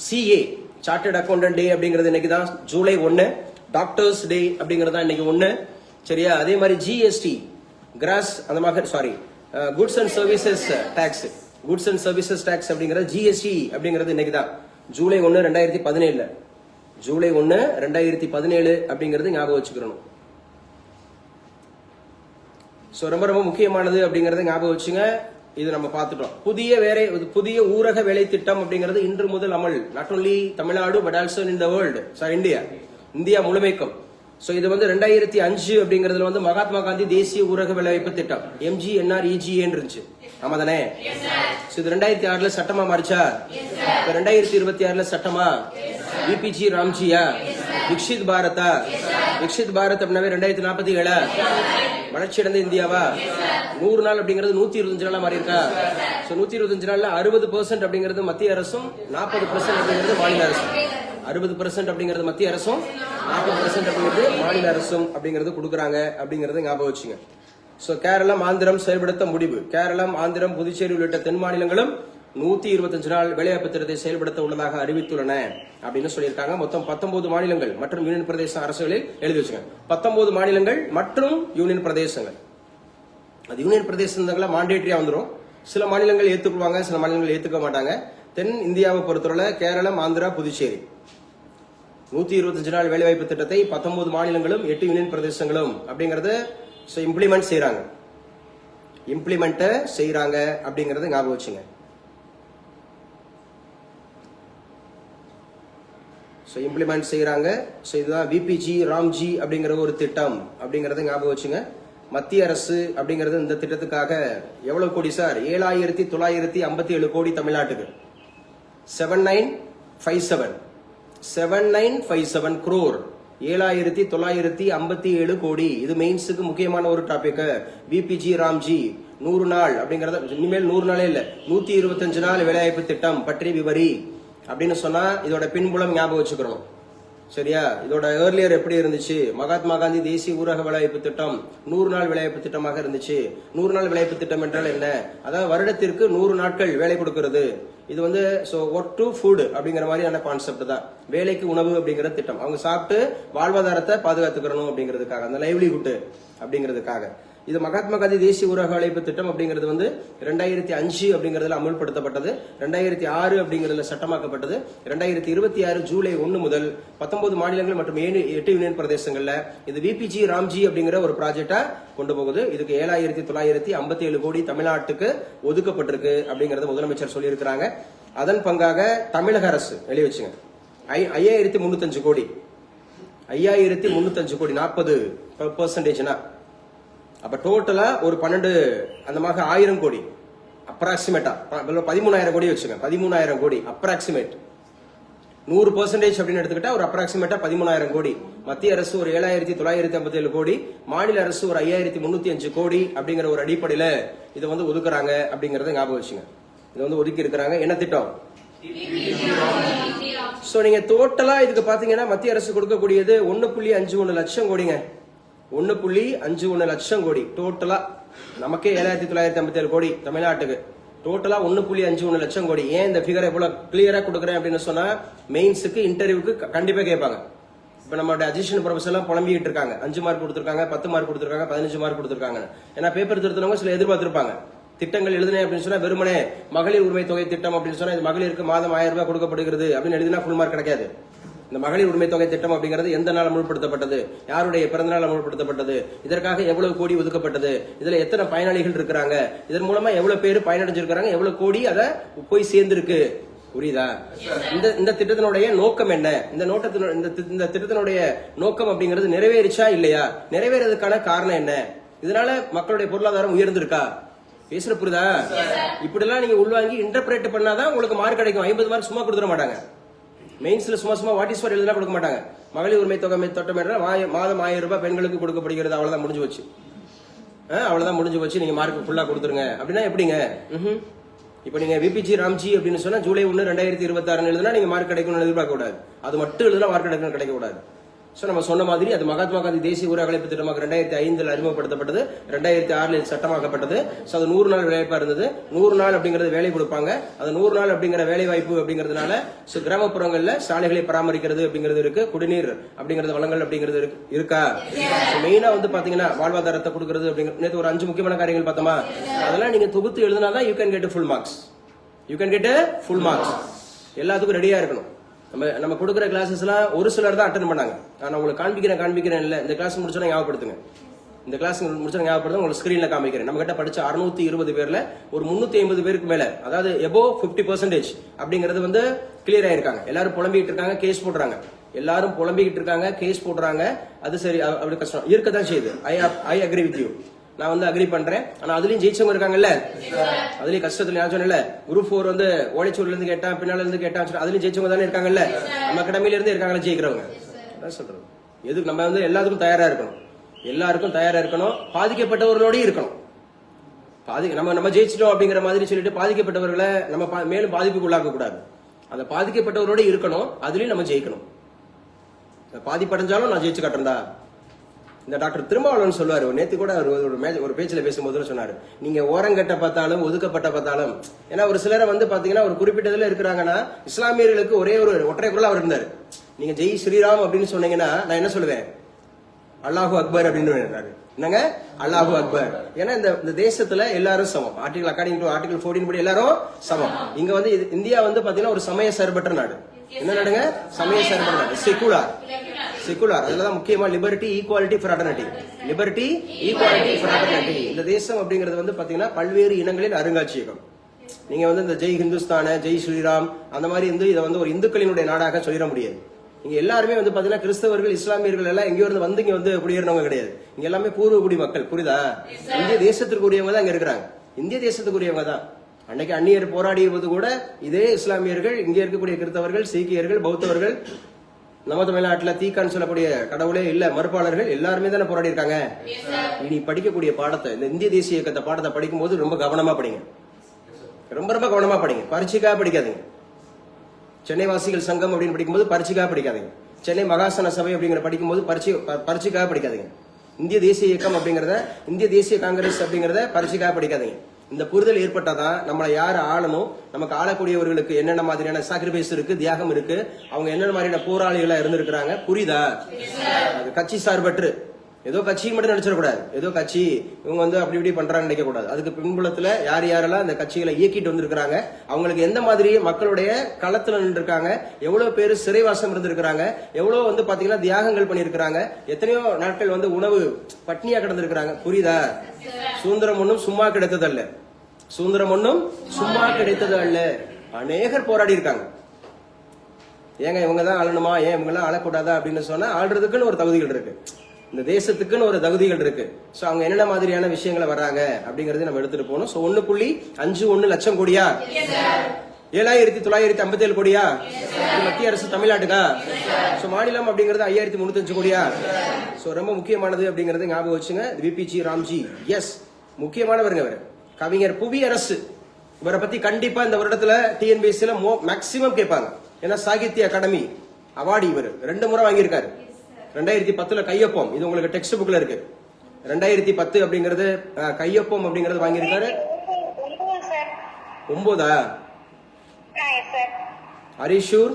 சிஏ சார்ட்டர்ட் அக்கௌண்டன்ட் டே அப்படிங்கறது இன்னைக்கு தான் ஜூலை 1. டாக்டர்ஸ் டே அப்படிங்கறது இன்னைக்கு 1. சரியா? அதே மாதிரி ஜிஎஸ்டி கிராஸ் அந்த மாதிரி goods and services tax, goods and services tax அப்படிங்கறது ஜிஎஸ்டி அப்படிங்கிறது இன்னைக்கு தான் ஜூலை 1 2017. ஜூலை 1 2017 அப்படிங்கிறது ஞாபகம் வச்சுக்கணும். சோ ரொம்ப ரொம்ப முக்கியமானது அப்படிங்கறத ஞாபகம் வச்சுங்க. இது நம்ம பார்த்துட்டோம். புதிய ஊரக வேலை திட்டம் அப்படிங்கிறது இன்று முதல் அமல். Not only Tamil Nadu but also in the world, India முழுமைக்கும். சோ இது வந்து 2005 அப்படிங்கறதுல வந்து மகாத்மா காந்தி தேசிய ஊரக வேலைவாய்ப்பு திட்டம் MGNREGA இருந்துச்சு. ஆமா தானே? சோ இது 2006ல சட்டமா மாறிச்சா? இப்ப 2026ல சட்டமா? VPG ராம்ஜியா? விக்ஷித் பாரதா? விக்ஷித் பாரத் அப்படின்னாவே 2047 வளர்ச்சி அடைந்த இந்தியாவா? 100 நாள் அப்படிங்கிறது 125 நாளா மாறி இருக்கா? சோ 125 நாள்ல 60% அப்படிங்கிறது மத்திய அரசும் 40% அப்படிங்கிறது மாநில அரசும். 60% அப்படிங்கிறது மத்திய அரசும், 40% அப்படிங்கிறது மாநில அரசும் அப்படிங்கிறது கொடுக்குறாங்க அப்படிங்கறத ஞாபகம் வச்சுங்க. சோ கேரளம், ஆந்திரம் செயல்படுத்த முடிவு. கேரளம், ஆந்திரம், புதுச்சேரி உள்ளிட்ட தென் மாநிலங்களும் 125 நாள் வேலைவாய்ப்பு திட்டத்தை செயல்படுத்த உள்ளதாக அறிவித்துள்ளன அப்படின்னு சொல்லியிருக்காங்க. மொத்தம் 19 மாநிலங்கள் மற்றும் யூனியன் பிரதேச அரசுகளில் எழுதி வச்சுங்க. 19 மாநிலங்கள் மற்றும் யூனியன் பிரதேசங்கள். அது யூனியன் பிரதேசங்கள மாண்டேட்டரியா வந்துடும். சில மாநிலங்கள் ஏத்துக்குவாங்க, சில மாநிலங்கள் ஏத்துக்க மாட்டாங்க. தென் இந்தியாவை பொறுத்தவரை கேரளம், ஆந்திரா, புதுச்சேரி 125 நாள் வேலைவாய்ப்பு திட்டத்தை 19 மாநிலங்களும் 8 யூனியன் பிரதேசங்களும் அப்படிங்கறது இம்ப்ளிமெண்ட் செய்யறாங்க அப்படிங்கறத ஞாபகம் வச்சுங்க. இம்ப்ளிமெண்ட் செய்யறாங்க. இதுதான் VPG ராம்ஜி அப்படிங்கிற ஒரு திட்டம் அப்படிங்கறத ஞாபகம் வச்சுங்க. மத்திய அரசு அப்படிங்கறது இந்த திட்டத்துக்காக எவ்வளவு கோடி சார்? 7,957 கோடி தமிழ்நாட்டுக்கு. 7957 crore, 7,957 கோடி. இது மெயின்ஸுக்கு முக்கியமான ஒரு டாபிக். VPG ராம்ஜி 100 நாள் அப்படிங்கறத இனிமேல் 100 நாளே இல்ல 125 நாள் வேலைவாய்ப்பு திட்டம் பற்றி விவரி அப்படின்னு சொன்னா இதோட பின்புலம் ஞாபகம் வச்சுக்கணும். சரியா? இதோட ஏர்லியர் எப்படி இருந்துச்சு? மகாத்மா காந்தி தேசிய ஊரக வேலைவாய்ப்பு திட்டம் 100 நாள் வேலைவாய்ப்பு திட்டமாக இருந்துச்சு. 100 நாள் வேலைவாய்ப்பு திட்டம் என்றால் என்ன? அதாவது வருடத்திற்கு 100 நாட்கள் வேலை கொடுக்கிறது. இது வந்து ஒர்க் டு ஃபுட் அப்படிங்கிற மாதிரியான கான்செப்ட் தான். வேலைக்கு உணவு அப்படிங்கிற திட்டம். அவங்க சாப்பிட்டு வாழ்வாதாரத்தை பாதுகாத்துக்கணும் அப்படிங்கிறதுக்காக, அந்த லைவ்லிஹுட் அப்படிங்கிறதுக்காக. இது மகாத்மா காந்தி தேசிய ஊரக வேலைவாய்ப்பு திட்டம் அப்படிங்கிறது வந்து 2005 அப்படிங்கறதுல அமல்படுத்தப்பட்டது. 2006 அப்படிங்கறதுல சட்டமாக்கப்பட்டது. 2026 ஜூலை 1 முதல் 19 மாநிலங்கள் மற்றும் 8 யூனியன் பிரதேசங்கள்ல இது VPG ராம்ஜி அப்படிங்கிற ஒரு ப்ராஜெக்டா கொண்டு போகுது. இதுக்கு 7,957 கோடி தமிழ்நாட்டுக்கு ஒதுக்கப்பட்டிருக்கு அப்படிங்கறத முதலமைச்சர் சொல்லியிருக்கிறாங்க. அதன் பங்காக தமிழக அரசு எழுதி வச்சுங்க. 5305 கோடி 5305 கோடி 40%. அப்ப டோட்டலா ஒரு 12 அந்த மாதிரி 1000 கோடி அப்ராக்சிமேட்டா 13,000 கோடி வச்சுங்க. 13,000 கோடி அப்ராக்சிமேட் 100% அப்படின்னு எடுத்துக்கிட்டா ஒரு அப்ராக்சிமேட்டா 13,000 கோடி. மத்திய அரசு ஒரு 7,957 கோடி, மாநில அரசு ஒரு 5,305 கோடி அப்படிங்கிற ஒரு அடிப்படையில இதை வந்து ஒதுக்குறாங்க அப்படிங்கறத ஞாபகம் வச்சுங்க. இதை வந்து ஒதுக்கி இருக்கிறாங்க. என்ன திட்டம்? சோ நீங்க டோட்டலா இதுக்கு பாத்தீங்கன்னா மத்திய அரசு கொடுக்கக்கூடியது 1.51 லட்சம் கோடிங்க. 1.51 லட்சம் கோடி டோட்டலா. நமக்கே 7,957 கோடி தமிழ்நாட்டுக்கு. டோட்டலா 1.51 லட்சம் கோடி. ஏன் இந்த ஃபிகர் எவ்வளவு கிளியரா கொடுக்குறேன் அப்படின்னு சொன்னா, மெயின்ஸுக்கு இன்டர்வியூக்கு கண்டிப்பா கேட்பாங்க. இப்ப நம்மளுடைய அசிஸ்டன்ட் ப்ரொஃபசர் எல்லாம் புலம்பிட்டு இருக்காங்க. 5 மார்க் கொடுத்திருக்காங்க, 10 மார்க் கொடுத்திருக்காங்க, 15 மார்க் கொடுத்திருக்காங்க. ஏன்னா பேப்பர் திருத்தவங்க சில எதிர்பார்த்திருப்பாங்க. திட்டங்கள் எழுதுனேன் அப்படின்னு சொன்னா வெறுமனே மகளிர் உரிமை தொகை திட்டம் அப்படின்னு சொன்னா இது மகளிருக்கு மாதம் 1000 ரூபாய் கொடுக்கப்படுகிறது அப்படின்னு எழுதினா ஃபுல் மார்க் கிடைக்காது. இந்த மகளிர் உரிமை தொகை திட்டம் அப்படிங்கிறது எந்த நாள் அமல்படுத்தப்பட்டது, யாருடைய பிறந்த நாள் அமல்படுத்தப்பட்டது, இதற்காக எவ்வளவு கோடி ஒதுக்கப்பட்டது, இதுல எத்தனை பயனாளிகள் இருக்கிறாங்க, இதன் மூலமா எவ்வளவு பேர் பயனடைஞ்சிருக்காங்க, எவ்வளவு கோடி அதை போய் சேர்ந்திருக்கு. புரியுதா? இந்த திட்டத்தினுடைய நோக்கம் என்ன? இந்த திட்டத்தினுடைய நோக்கம் அப்படிங்கிறது நிறைவேறிச்சா இல்லையா, நிறைவேறதுக்கான காரணம் என்ன, இதனால மக்களுடைய பொருளாதாரம் உயர்ந்திருக்கா, பேசுற புரியுதா? இப்படி எல்லாம் நீங்க உள்வாங்கி இன்டர்பிரேட் பண்ணாதான் உங்களுக்கு மார்க் கிடைக்கும். 50 மார்க் சும்மா கொடுத்துட மாட்டாங்க. மெயின்ஸ்ல சும்மா வாட் இஸ் ஃபார் எழுதுனா கொடுக்க மாட்டாங்க. மகளிர் உரிமை தொகை திட்டம் மாதம் 1000 ரூபாய் பெண்களுக்கு கொடுக்கப்படுகிறது. அவ்வளவுதான் முடிஞ்சு போச்சு. அவ்வளவுதான் முடிஞ்சு போச்சு. நீங்க மார்க் ஃபுல்லா கொடுத்துருங்க அப்படின்னா எப்படிங்க? இப்ப நீங்க விபிஜி ராம்ஜி அப்படின்னு சொன்னா ஜூலை 1, 2026 எழுதுனா நீங்க மார்க் கிடைக்கணும்னு எதிர்பார்க்க கூடாது. அது மட்டும் எழுதுனா மார்க் கிடைக்க கூடாது. சோ நம்ம சொன்ன மாதிரி அது மகாத்மா காந்தி தேசிய ஊரக அழைப்பு திட்டமாக 2005 அறிமுகப்படுத்தப்பட்டது. 2006 சட்டமாக்கப்பட்டது. அது 100 நாள் வேலைவாய்ப்பா இருந்தது. 100 நாள் அப்படிங்கறது வேலை கொடுப்பாங்க. அது 100 நாள் அப்படிங்கிற வேலை வாய்ப்பு அப்படிங்கறதுனால கிராமப்புறங்கள்ல சாலைகளை பராமரிக்கிறது அப்படிங்கிறது இருக்கு, குடிநீர் அப்படிங்கறது வளங்கள் அப்படிங்கிறது இருக்கா. மெயினா வந்து பாத்தீங்கன்னா வாழ்வாதாரத்தை கொடுக்கறது அப்படிங்கிறது நேற்று ஒரு 5 முக்கியமான காரியங்கள் பார்த்தோமா. அதெல்லாம் நீங்க தொகுத்து எழுதினாதான் you can get full marks. You can get full marks. எல்லாத்துக்கும் ரெடியா இருக்கணும். நம்ம கொடுக்குற கிளாஸஸ் எல்லாம் ஒரு சிலர் தான் அட்டன் பண்ணாங்க. நான் உங்களுக்கு காண்பிக்கிறேன் இல்ல, இந்த கிளாஸ் முடிச்சோன்னா ஞாபகப்படுத்துங்க. இந்த கிளாஸ் முடிச்சா ஞாபகப்படுத்த உங்களுக்கு ஸ்கிரீன்ல காமிக்கிறேன். நம்ம கிட்ட படிச்ச 620 பேர்ல ஒரு 350 பேருக்கு மேல, அதாவது எபோவ் 50% அப்படிங்கறது வந்து கிளியர் ஆயிருக்காங்க. எல்லாரும் புலம்பிட்டு இருக்காங்க, கேஸ் போடுறாங்க. எல்லாரும் புலம்பிக்கிட்டு இருக்காங்க, கேஸ் போடுறாங்க. அது சரி, அப்படி கஷ்டம் இருக்கதான் செய்யுது. I agree with you. நான் வந்து அக்ரி பண்றேன். ஆனா அதுலயும் ஜெயிச்சவங்க இருக்காங்கல்ல, அதுலயும் கஷ்டத்துல நான் சொன்னேன்ல, குரூப் 4 வந்து ஓலைச்சூர்ல இருந்து கேட்டா, பின்னால இருந்து கேட்டா, அதுலயும் ஜெயிச்சவங்க தானே இருக்காங்கல்ல, நம்ம அகாடமில இருந்து இருக்காங்களா ஜெயிக்கிறவங்க. அதான் சொல்றோம். எதுக்கு நம்ம வந்து எல்லாத்துக்கும் தயாரா இருக்கணும். எல்லாருக்கும் தயாரா இருக்கணும். பாதிக்கப்பட்டவர்களோடய இருக்கணும். நம்ம ஜெயிச்சிட்டோம் அப்படிங்கிற மாதிரி சொல்லிட்டு பாதிக்கப்பட்டவர்களை நம்ம மேலும் பாதிப்புக்கு உள்ளாக்க கூடாது. அந்த பாதிக்கப்பட்டவரோட இருக்கணும். அதுலயும் நம்ம ஜெயிக்கணும். பாதிப்படைஞ்சாலும் நான் ஜெயிச்சு காட்டுறேன்டா. இந்த டாக்டர் திருமாவளவன் சொல்லுவாரு. நேத்து கூட ஒரு பேச்சுல பேசும்போது சொன்னாரு, நீங்க ஓரங்கட்ட பார்த்தாலும் ஒதுக்கப்பட்ட பார்த்தாலும், ஏன்னா ஒரு சிலரை வந்து பாத்தீங்கன்னா ஒரு குறிப்பிட்டதுல இருக்கிறாங்கன்னா, இஸ்லாமியர்களுக்கு ஒரே ஒரு ஒற்றை குரல் அவர் இருந்தாரு. நீங்க ஜெய் ஸ்ரீராம் அப்படின்னு சொன்னீங்கன்னா நான் என்ன சொல்லுவேன்? அல்லாஹு அக்பர் அப்படின்னு என்னங்க, அல்லாஹு அக்பர். ஏன்னா இந்த தேசத்துல எல்லாரும் சமம். அக்கார்டிங் டு ஆர்டிகல் 14 படி எல்லாரும் சமம். இங்க வந்து இந்தியா வந்து பாத்தீங்கன்னா ஒரு சமய சார்பற்ற நாடு. என்ன நாடுங்க? சமய சார்பற்ற நாடு. செகுலர். அதுலதான் முக்கியமா liberty, equality, fraternity. Liberty, equality, fraternity. இந்த தேசம் அப்படிங்கிறது வந்து பாத்தீங்கன்னா பல்வேறு இனங்களின் அருங்காட்சியகம். நீங்க வந்து இந்த ஜெய் ஹிந்துஸ்தான, ஜெய் ஸ்ரீராம் அந்த மாதிரி இதை வந்து ஒரு இந்துக்களினுடைய நாடாக சொல்லிட முடியாது. இங்க எல்லாருமே வந்து பாத்தீங்கன்னா கிறிஸ்தவர்கள், இஸ்லாமியர்கள் எல்லாம் எங்கேயோ இருந்து இங்க வந்து குடியேறினவங்க கிடையாது. இங்க எல்லாமே பூர்வகுடி மக்கள். புரியுதா? இந்திய தேசத்திற்குரியவங்க தான் இங்க இருக்கிறாங்க. இந்திய தேசத்துக்குரியவங்க தான். அன்னைக்கு அந்நியர் போராடியது கூட இதே இஸ்லாமியர்கள், இங்க இருக்கக்கூடிய கிறிஸ்தவர்கள், சீக்கியர்கள், பௌத்தவர்கள், நம்ம தமிழ்நாட்டுல தீக்கான்னு சொல்லக்கூடிய கடவுளே இல்ல மறுப்பாளர்கள் எல்லாருமே தானே போராடி இருக்காங்க. இனி படிக்கக்கூடிய பாடத்தை, இந்த இந்திய தேசிய இயக்கத்தை பாடத்தை படிக்கும் போது ரொம்ப கவனமா படிங்க. ரொம்ப ரொம்ப கவனமா படிங்க. பரீட்சைக்காக படிக்காதீங்க. சென்னை வாசிகள் சங்கம் அப்படின்னு படிக்கும்போது பரீட்சைக்காக படிக்காதீங்க. சென்னை மகாசன சபை அப்படிங்கிற படிக்கும்போது பரீட்சைக்காக படிக்காதீங்க. இந்திய தேசிய இயக்கம் அப்படிங்கறத, இந்திய தேசிய காங்கிரஸ் அப்படிங்கறத பரீட்சைக்காக படிக்காதீங்க. இந்த புரிதல் ஏற்பட்டாதான் நம்மளை யாரு ஆளணும், நமக்கு ஆளக்கூடியவர்களுக்கு என்னென்ன மாதிரியான சாக்ரிஃபைஸ் இருக்கு, தியாகம் இருக்கு, அவங்க என்னென்ன மாதிரியான போராளிகளா இருந்திருக்கிறாங்க. புரியுதா? அது கட்சி சார்பற்று ஏதோ கட்சி மட்டும் நினைச்சிடக்கூடாது. ஏதோ கட்சி இவங்க வந்து அப்படி இப்படி பண்றாங்க நினைக்க கூடாது. அதுக்கு பின்புலத்துல யாரெல்லாம் இந்த கட்சிகளை இயக்கிட்டு வந்திருக்கிறாங்க, அவங்களுக்கு எந்த மாதிரி மக்களுடைய களத்துல நின்று இருக்காங்க, எவ்வளவு பேர் சிறைவாசம் இருந்திருக்கிறாங்க, எவ்வளவு வந்து பாத்தீங்கன்னா தியாகங்கள் பண்ணிருக்கிறாங்க, எத்தனையோ நாட்கள் வந்து உணவு பட்னியா கிடந்திருக்கிறாங்க. புரியுதா? சுதந்திரம் ஒன்றும் சும்மா கிடைத்தது அல்ல. சுதந்திரம் ஒன்றும் சும்மா கிடைத்தது அல்ல. அநேகர் போராடி இருக்காங்க. ஏங்க இவங்க தான் ஆளணுமா, ஏன் இவங்க எல்லாம் ஆளக்கூடாதா அப்படின்னு சொன்னா ஆள்றதுக்குன்னு ஒரு தகுதிகள் இருக்கு, இந்த தேசத்துக்குன்னு ஒரு தகுதிகள் இருக்கு. சோ அவங்க என்னென்ன மாதிரியான விஷயங்களை வர்றாங்க அப்படிங்கறத நம்ம எடுத்துட்டு போகணும். சோ 1.51 லட்சம் கோடியா, 7,957 கோடியா, மத்திய அரசு தமிழ்நாட்டுக்கா, சோ மாநிலம் அப்படிங்கிறது 5,305 கோடியா. சோ ரொம்ப முக்கியமானது அப்படிங்கறது ஞாபகம் வச்சுங்க. விபிஜி ராம்ஜி எஸ் முக்கியமானவருங்க இவர். கவிஞர் புவியரசு இவரை பத்தி கண்டிப்பா இந்த வருடத்துல டிஎன்பிஎஸ்சில மேக்சிமம் கேட்பாங்க. ஏன்னா சாகித்ய அகாடமி அவார்டு இவர் 2 முறை வாங்கியிருக்காரு. 2010 கையொப்பம், இது உங்களுக்கு டெக்ஸ்ட் புக்ல இருக்கு. 2010 அப்படிங்கிறது கையொப்பம் அப்படிங்கறது வாங்கியிருக்காரு. 9 ஹரிஷூர்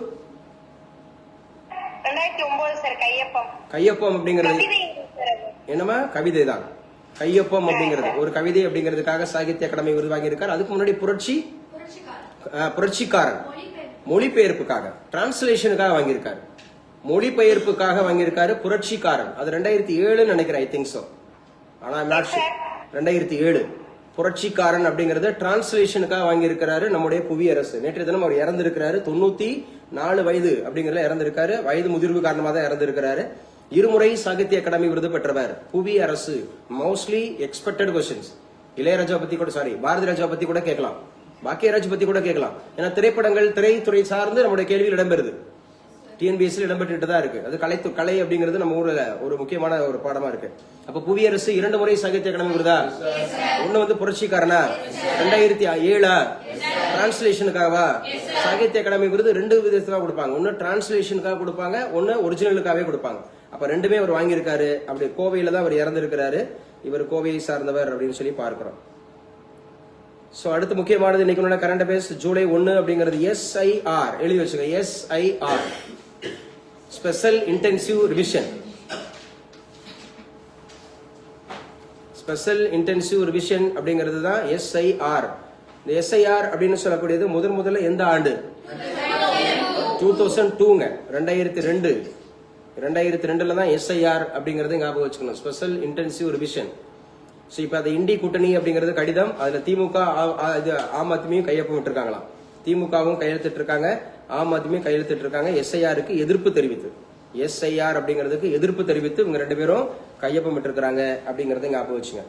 2009 சார் கையப்பம். கையொப்பம் அப்படிங்கிறது என்னமா கவிதை தான். கையொப்பம் அப்படிங்கிறது ஒரு கவிதை அப்படிங்கிறதுக்காக சாகித்ய அகாடமி விருது வாங்கியிருக்காரு. அதுக்கு முன்னாடி புரட்சிக்காரன் மொழிபெயர்ப்புக்காக டிரான்ஸ்லேஷனுக்காக வாங்கியிருக்காரு. மொழிபெயர்ப்புக்காக வாங்கியிருக்காரு புரட்சிக்காரன். அது 2007 நினைக்கிறேன், ஐ திங்க் சோ. ஆனா 2007 புரட்சிக்காரன் அப்படிங்கறது டிரான்ஸ்லேஷனுக்காக வாங்கியிருக்கிறாரு நம்முடைய புவியரசு. நேற்றைய தினம் அவர் இறந்திருக்கிறாரு. 94 வயது அப்படிங்கறதுல இறந்திருக்காரு. வயது முதிர்வு காரணமாக தான் இறந்திருக்கிறாரு. 2 முறை சாகித்ய அகாடமி விருது பெற்றவர் Puviyarasu. Mostly expected questions Ilaiyaraaja பத்தி கூட, சாரி பாரதி ராஜா பத்தி கூட கேட்கலாம், பாக்கியராஜ் பத்தி கூட கேட்கலாம். ஏன்னா திரைப்படங்கள் திரைத்துறை சார்ந்து நம்முடைய கேள்வியில் இடம்பெறுது. டிஎன்பிஎஸ்சியில் இடம்பெற்று தான் இருக்கு. அது கலை அப்படிங்கிறது நம்ம ஊர்ல ஒரு முக்கியமான ஒரு பாடமா இருக்கு. அப்ப புவியரசு 2 முறை சாகித்ய அகாடமி விருதா. ஒண்ணு வந்து புரட்சிக்காரனா, 2007 டிரான்ஸ்லேஷனுக்காகவா. சாகித்ய அகாடமி விருது 2 விதத்துக்காக கொடுப்பாங்க. ஒன்னு டிரான்ஸ்லேஷனுக்காக கொடுப்பாங்க, ஒன்னு ஒரிஜினலுக்காகவே கொடுப்பாங்க. அப்ப 2மே அவர் வாங்கியிருக்காரு. அப்படி கோவையில தான் அவர் இறந்திருக்கிறாரு. இவர் கோவையை சார்ந்தவர் அப்படின்னு சொல்லி பார்க்கிறோம். சோ அடுத்து முக்கியமானது இன்னைக்கு கரண்ட் அஃபேர்ஸ் ஜூலை 1 அப்படிங்கிறது SIR எழுதி வச்சுங்க. SIR special intensive revision. Special intensive revision அப்படிங்கிறது தான் SIR. இந்த SIR அப்படின்னு சொல்லக்கூடியது முதல்ல எந்த ஆண்டு? 2002ங்க. 2002ல தான் SIR அப்படிங்கறது ஞாபகம் வச்சுக்கணும். Special intensive revision. சோ இப்ப அது இண்டி கூட்டணி அப்படிங்கிறது கடிதம். அதுல திமுக ஆம் ஆத்மியும் கையொப்பம் விட்டுருக்காங்களாம். திமுகவும் கையெழுத்திட்டு இருக்காங்க, ஆம் ஆத்மியும் கையெழுத்திட்டு இருக்காங்க. SIRக்கு எதிர்ப்பு தெரிவித்து, SIR அப்படிங்கிறதுக்கு எதிர்ப்பு தெரிவித்து இவங்க 2 பேரும் கையொப்பம் விட்டுருக்காங்க அப்படிங்கறத ஞாபகம் வச்சுங்க,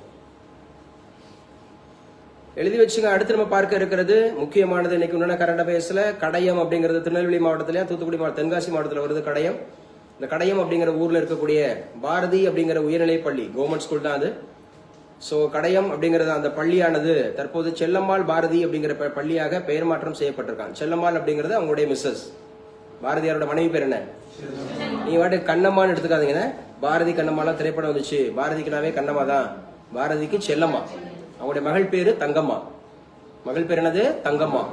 எழுதி வச்சுங்க. அடுத்து நம்ம பார்க்க இருக்கிறது முக்கியமானது இன்னைக்கு கரண்ட் அஃபேர்ஸ்ல கடையம் அப்படிங்கிறது திருநெல்வேலி மாவட்டத்திலயா தூத்துக்குடி மாவட்டம் தென்காசி மாவட்டத்தில் வருது கடையம். இந்த கடையம் அப்படிங்கிற ஊர்ல இருக்கக்கூடிய பாரதி அப்படிங்கிற உயர்நிலை பள்ளி, கவர்மெண்ட் ஸ்கூல் தான் அது. சோ கடையம் அப்படிங்கறது அந்த பள்ளியானது தற்போது செல்லம்மாள் பாரதி அப்படிங்கிற பள்ளியாக பெயர் மாற்றம் செய்யப்பட்டிருக்காங்க. செல்லம்மாள் அப்படிங்கிறது அவங்களுடைய மிஸ்ஸஸ். பாரதியாரோட மனைவி பேர் என்ன? நீங்க வாட்டு கண்ணம்மான்னு எடுத்துக்காதீங்க. பாரதி கண்ணம்மாலாம் திரைப்படம் வந்துச்சு. பாரதிக்குனாவே கண்ணம்மா தான், பாரதிக்கு செல்லம்மா. அவங்களுடைய மகள் பேரு தங்கம்மா. மகள் பேர் என்னது? தங்கம்மா.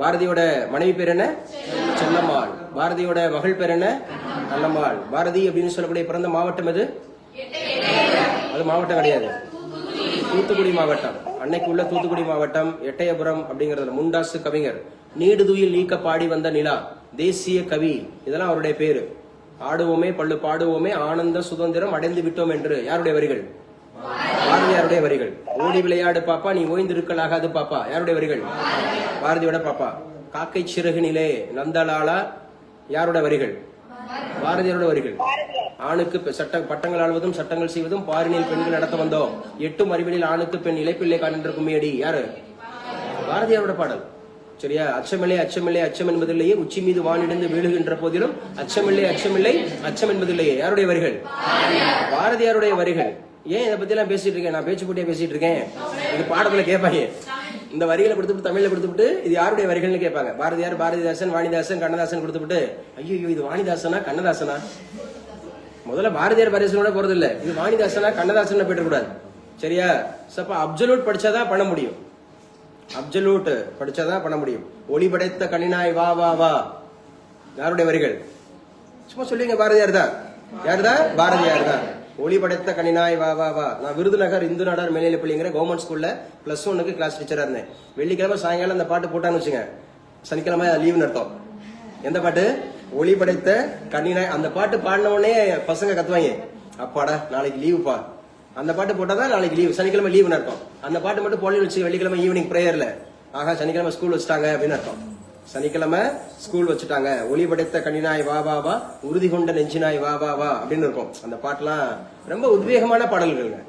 பாரதியோட மனைவி பேர் என்ன? செல்லம்மாள். பாரதியோட மகள் பேர் என்ன? கண்ணம்மாள். பாரதி அப்படின்னு சொல்லக்கூடிய பிறந்த மாவட்டம் எது? அது மாவட்டம் கிடையாது, தூத்துக்குடி மாவட்டம். அன்னைக்கு உள்ள தூத்துக்குடி மாவட்டம் எட்டயபுரம் அப்படிங்கறதுல முண்டாசு கவிஞர் நீடுதுயில் நீக்க பாடி வந்த நிலா, தேசிய கவி, இதெல்லாம் அவருடைய பேரு. ஆடுவோமே பள்ளு பாடுவோமே ஆனந்த சுதந்திரம் அடைந்து விட்டோம் என்று யாருடைய வரிகள்? பாரதியாருடைய வரிகள். ஓடி விளையாடு பாப்பா நீ ஓய்ந்திருக்கலாகாது பாப்பா, யாருடைய வரிகள்? பாரதியோட பாப்பா. காக்கை சிறகுனிலே நந்தலாலா, யாரோட வரிகள்? பாரதியாரோட வரிகள். ஆணுக்கு பட்டங்கள் ஆள்வதும் சட்டங்கள் செய்வதும் பாரினில் பெண்கள் நடத்த வந்தோம், 8 அறிவியலில் ஆணுக்கு பெண் இழைப்பிள்ளை காண்கின்ற கும்மியடி, யாரு? பாரதியாரோட பாடல். சரியா? அச்சமில்லை அச்சமில்லை அச்சம் என்பதில்லையே, உச்சி மீது வானிடந்து வீழுகின்ற போதிலும் அச்சமில்லை அச்சமில்லை அச்சம் என்பதில்லையே, யாருடைய வரிகள்? பாரதியாருடைய வரிகள். ஏன் இதை பத்தி எல்லாம் பேசிட்டு இருக்கேன்? நான் பேச்சு போட்டியா பேசிட்டு இருக்கேன். இது பாடத்துல கேட்பாங்க. இந்த வரிகளை கொடுத்துட்டு தமிழ்ல கொடுத்துட்டு இது யாருடைய வரிகள்னு கேட்பாங்க. பாரதியார், பாரதிதாசன், வாணிதாசன், கண்ணதாசன் கொடுத்துட்டு ஐயோ இது வாணிதாசனா கண்ணதாசனா? முதல்ல பாரதியார் பாரதிதாசனோட போறது இல்ல, இது வாணிதாசனா கண்ணதாசன் போயிடக்கூடாது. சரியா? சப்ப அப்சல்யூட் படிச்சாதான் பண்ண முடியும். அப்சல்யூட் படிச்சாதான் பண்ண முடியும். ஒளி படைத்த கண்ணினாய் வா வா வா, யாருடைய வரிகள்? சும்மா சொல்லுங்க. பாரதியார் தான். யாருதான்? பாரதியார் தான். ஒளி படைத்த கண்ணினாய் வா வா வா. நான் விருதுநகர் இந்து நாடார் மேல்நிலைப் பள்ளிங்கிற கவர்மெண்ட் ஸ்கூல்ல +1 கிளாஸ் டீச்சரா இருந்தேன். வெள்ளிக்கிழமை சாயங்காலம் அந்த பாட்டு போட்டான்னு வச்சுங்க, சனிக்கிழமை லீவு நடத்தும். எந்த பாட்டு? ஒளி படைத்த கண்ணினாய். அந்த பாட்டு பாடின உடனே பசங்க கத்துவாங்க, அப்பாடா நாளைக்கு லீவுப்பா. அந்த பாட்டு போட்டாதான் நாளைக்கு லீவு, சனிக்கிழமை லீவு நடத்தும். அந்த பாட்டு மட்டும் போலி வச்சு வெள்ளிக்கிழமை ஈவினிங் பிரேயர்ல ஆகா சனிக்கிழமை ஸ்கூல் வச்சுட்டாங்க அப்படின்னு அர்த்தம். சனிக்கிழமை ஸ்கூல் வச்சுட்டாங்க. ஒளி படைத்த கண்ணினாய் வா வா வா, உறுதி கொண்ட நெஞ்சினாய் வா வா வா அப்படின்னு இருக்கும். அந்த பாட்டுலாம் ரொம்ப உத்வேகமான பாடல்கள்ங்க.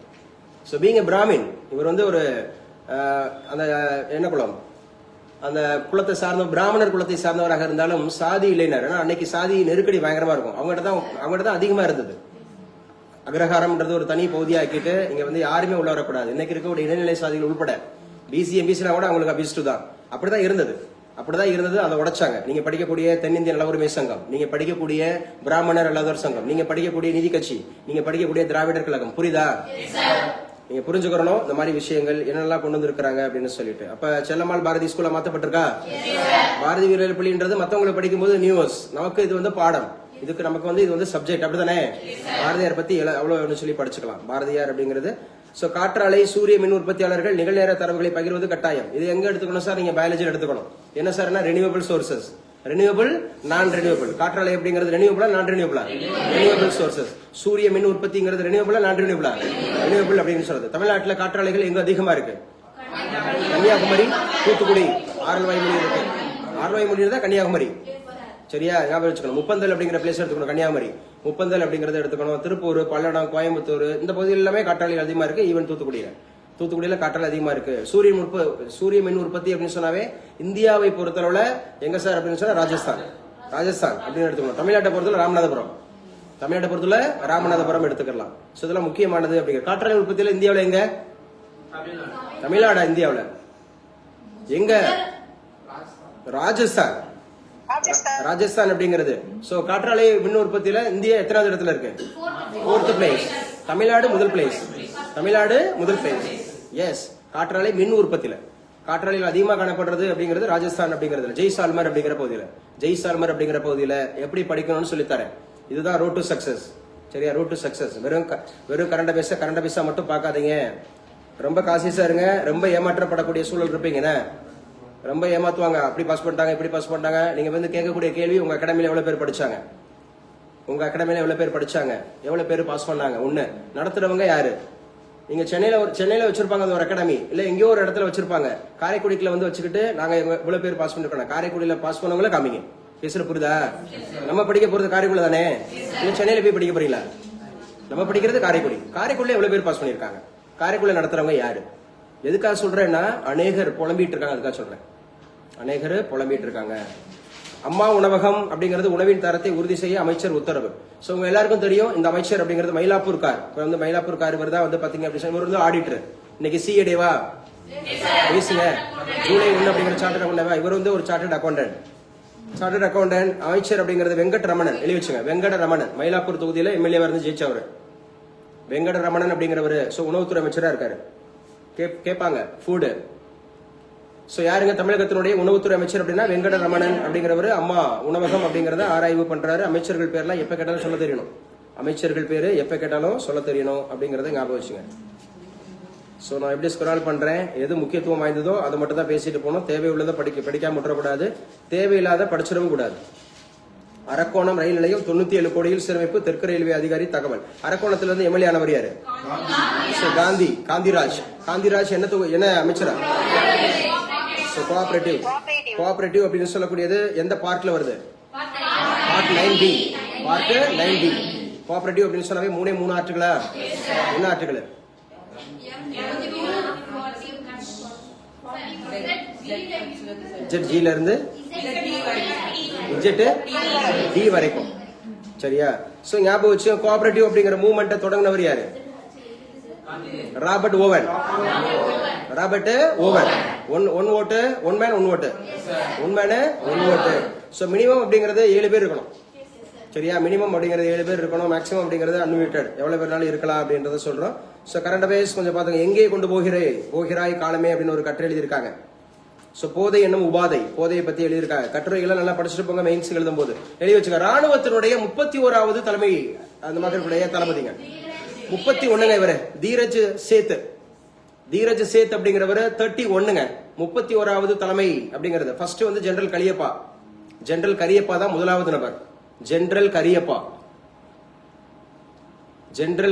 ஸோ பீங் எ பிராமின், இவர் வந்து ஒரு அந்த என்ன குலம், அந்த குலத்தை சார்ந்த பிராமணர் குலத்தை சார்ந்தவராக இருந்தாலும் சாதி இல்லைனார். ஏன்னா அன்னைக்கு சாதி நெருக்கடி பயங்கரமா இருக்கும். அவங்ககிட்ட தான் அதிகமா இருந்தது. அக்ரஹாரம்ன்றது ஒரு தனி பகுதியா ஆக்கிட்டு இங்க வந்து யாருமே உள்ள வரக்கூடாது. இன்னைக்கு இருக்கக்கூடிய இடைநிலை சாதிகள் உள்பட பிசி எம்பிசினா கூட அவங்களுக்கு அபிஸ்டு தான். அப்படிதான் இருந்தது. அதை உடைச்சாங்க. நீங்க படிக்கக்கூடிய தென்னிந்திய நல உரிமை சங்கம், நீங்க படிக்கக்கூடிய பிராமணர் அல்லாதோர் சங்கம், நீங்க படிக்கக்கூடிய நீதி கட்சி, நீங்க படிக்கக்கூடிய திராவிடர் கழகம், புரியுதா? நீங்க புரிஞ்சுக்கணும் இந்த மாதிரி விஷயங்கள் என்னெல்லாம் கொண்டு வந்திருக்காங்க அப்படின்னு சொல்லிட்டு. அப்ப செல்லம்மாள் பாரதி ஸ்கூல்ல மாத்தப்பட்டிருக்கா? பாரதி வீரர் பள்ளின்றது மத்தவங்களை படிக்கும்போது நியூஸ், நமக்கு இது வந்து பாடம். இதுக்கு நமக்கு வந்து இது வந்து சப்ஜெக்ட், அப்படித்தானே? பாரதியார் பத்தி அவ்வளவு சொல்லி படிச்சுக்கலாம். பாரதியார் அப்படிங்கிறது. சோ காற்றாலை சூரிய மின் உற்பத்தியாளர்கள் நிகழ்நேர தரவுகளை பகிர்வது கட்டாயம். இது எங்க எடுத்துக்கணும் சார்? நீங்க பயாலஜியில் எடுத்துக்கணும். என்ன சார்? ரெனியூவபிள் சோர்சஸ், ரெனியூவபிள், நான் ரெனியூவபிள். காற்றாலை அப்படிங்கிறது ரெனியூவபிளா நான் ரெனியூவபிளா? Renewable sources. சூரிய மின் உற்பத்திங்கிறது ரெனியூவபிளா நான் ரெனியூவபிளா? ரெனியூவபிள் அப்படின்னு சொல்றது. தமிழ்நாட்டில் காற்றாலைகள் எங்க அதிகமா இருக்கு? கன்னியாகுமரி, தூத்துக்குடி, ஆரல்வாய்மொழி இருக்கு. ஆரல்வாய்மொழி தான் கன்னியாகுமரி, சரியா? ஞாபகம் வச்சுக்கணும். முப்பந்தல் அப்படிங்கிற பிளேஸ் எடுத்துக்கணும். கன்னியாகுமரி முப்பந்தல் அப்படிங்கறத எடுத்துக்கணும். திருப்பூர், பல்லடம், கோயம்புத்தூர் இந்த பகுதியில் எல்லாமே காற்றாலைகள் அதிகமா இருக்கு. ஈவன் தூத்துக்குடியில காற்றாலை அதிகமா இருக்கு. சூரிய மின் உற்பத்தி அப்படின்னு சொன்னாவே இந்தியாவை பொறுத்தளவுல எங்க சார் அப்படின்னு சொன்னா ராஜஸ்தான் அப்படின்னு எடுத்துக்கணும். தமிழ்நாட்டை பொறுத்தவரை ராமநாதபுரம் எடுத்துக்கலாம். சோ இதெல்லாம் முக்கியமானது. அப்படிங்கிற காற்றாலை உற்பத்தியில இந்தியாவில எங்க? தமிழ்நாடா? இந்தியாவில எங்க? ராஜஸ்தான் அப்படிங்கிறது. சோ காற்றாலை மின் உற்பத்தியில இந்தியா எத்தனாவது இடத்துல இருக்கு? 4th place. தமிழ்நாடு முதல் பிளேஸ். எஸ், காற்றாலை மின் உற்பத்தியில காற்றாலையில் அதிகமாக காணப்படுறது அப்படிங்கிறது ராஜஸ்தான் அப்படிங்கிறது. ஜெய்சால்மர் அப்படிங்கிற பகுதியில எப்படி படிக்கணும்னு சொல்லித்தரேன். இதுதான் ரோட் டு சக்சஸ், சரியா? Road to success. வெறும் கரண்ட பேச மட்டும் பார்க்காதீங்க. ரொம்ப காசியஸா இருங்க. ரொம்ப ஏமாற்றப்படக்கூடிய சூழல் இருப்பீங்க. ரொம்ப ஏமாத்துவாங்க. அப்படி பாஸ் பண்ணிட்டாங்க, இப்படி பாஸ் பண்ணிட்டாங்க. நீங்க வந்து கேட்கக்கூடிய கேள்வி, உங்க அகாடமியில எவ்வளவு பேர் படிச்சாங்க? எவ்வளவு பேர் பாஸ் பண்ணாங்க? ஒண்ணு. நடத்துறவங்க யாரு? நீங்க சென்னையில வச்சிருப்பாங்க அது ஒரு அகாடமி, இல்ல எங்கேயோ ஒரு இடத்துல வச்சிருப்பாங்க. காரைக்குடிக்குள்ள வந்து வச்சுக்கிட்டு நாங்க இவ்வளவு பேர் பாஸ் பண்ணிருக்கோம். காரைக்குடியில பாஸ் பண்ணவங்கள காமிங்க. பேசுற புரியுதா? நம்ம படிக்க போறது காரைக்குடி தானே? நீங்க சென்னையில போய் படிக்க போறீங்களா? நம்ம படிக்கிறது காரைக்குடியில எவ்வளவு பேர் பாஸ் பண்ணிருக்காங்க? காரைக்குடியில நடத்துறவங்க யாரு? எதுக்காக சொல்றேன்னா அநேகர் புலம்பிட்டு இருக்காங்க. அதுக்காக சொல்றேன். அம்மா உணவகம் அப்படிங்கிறது உணவின் தரத்தை உறுதி செய்ய அமைச்சர் உத்தரவு. சோ உங்க எல்லாருக்கும் தெரியும் இந்த அமைச்சர் அப்படிங்கிறது மயிலாப்பூர் கார் இவர் தான் வந்து பாத்தீங்க அப்படின்னு இவர் வந்து ஆடிட்டர். இன்னைக்கு சிஏடேவா பேசுங்க. ஜூலை 1 அப்படிங்கிற சார்ட்டர்ட் அக்கௌண்டன்ட். இவர் வந்து ஒரு சார்ட்டர்ட் அக்கௌண்டன்ட். அமைச்சர் அப்படிங்கிறது வெங்கடரமணன். எழுதி வச்சுங்க, வெங்கடரமணன். மயிலாப்பூர் தொகுதியில எம்எல்ஏவா இருந்து ஜெயிச்சவர் வெங்கடரமணன் அப்படிங்கிறவரு. சோ உணவுத்துறை அமைச்சரா இருக்காரு. கேட்பாங்க ஃபுட். சோ யாருங்க தமிழகத்தினுடைய உணவுத்துறை அமைச்சர் அப்படின்னா வெங்கடரமணன் அப்படிங்கிறவரு. அம்மா உணவகம் அப்படிங்கறத ஆராய்வு பண்றாரு. அமைச்சர்கள் பேர்லாம் எப்ப கேட்டாலும் சொல்ல தெரியணும். அப்படிங்கறத ஞாபகம் வச்சுங்க. சோ நான் எப்படி ஸ்க்ரால் பண்றேன், எது முக்கியத்துவம் வாய்ந்ததோ அதை மட்டும் தான் பேசிட்டு போகணும். தேவையுள்ளதை படிக்காம விட்டுறக்கூடாது, தேவையில்லாத படிச்சிடவும் கூடாது. அரக்கோணம் ரயில் நிலையம் 97 கோடியில் சீரமைப்பு, தெற்கு ரயில்வே அதிகாரி தகவல். அரக்கோணத்துல இருந்து எம்எல்ஏ ஆனவர் யாரு? காந்திராஜ் என்ன அமைச்சரா? கோஆபரேட்டிவ் அப்படின்னு சொல்லக்கூடியது எந்த பார்ட்ல வருது? Part 9B. கோஆபரேட்டிவ் அப்படின்னு சொன்னாவே 3 ஆர்டிகளா? என்ன ஆர்டிகள்? ஜி ல இருந்து டி வரைக்கும், சரியா? சோ ஞாபகம் வச்சு கோஆபரேட்டிவ் அப்படிங்கிற மூவ்மெண்ட்டை தொடங்கினவர் யாரு? Robert oven. One man one ஓட்டு. சோ மினிமம் அப்படிங்கிறது 7 பேர் இருக்கணும், சரியா? மினிமம் அப்படிங்கிறது 7 பேர் இருக்கணும். மேக்ஸிமம் அப்படிங்கிறது அன்லிமிட்டட், எவ்வளவு பேர்னாலும் இருக்கலாம் அப்படின்றத சொல்றோம். சோ கரண்ட் அஃபேர்ஸ் கொஞ்சம் பாத்துங்க. எங்கே கொண்டு போகிறாய் காலமே அப்படின்னு ஒரு கட்டுரை எழுதியிருக்காங்க. சோ போதை என்னும் உபாதை, போதையை பத்தி எழுதியிருக்காங்க. கட்டுரைகளை நல்லா படிச்சுட்டு போங்க. மெயின்ஸ் எழுதும் போது எழுதி வச்சுக்க. ராணுவத்தினுடைய 31வது தலைமை அந்த மக்களுடைய தளபதிங்க 31ங்க. இவரு தீரஜ் சேத் அப்படிங்கிறவரு 31ங்க. 31வது தலைமை அப்படிங்கிறது. ஃபர்ஸ்ட் வந்து ஜெனரல் கரியப்பா தான் முதலாவது நபர். ஜெனரல்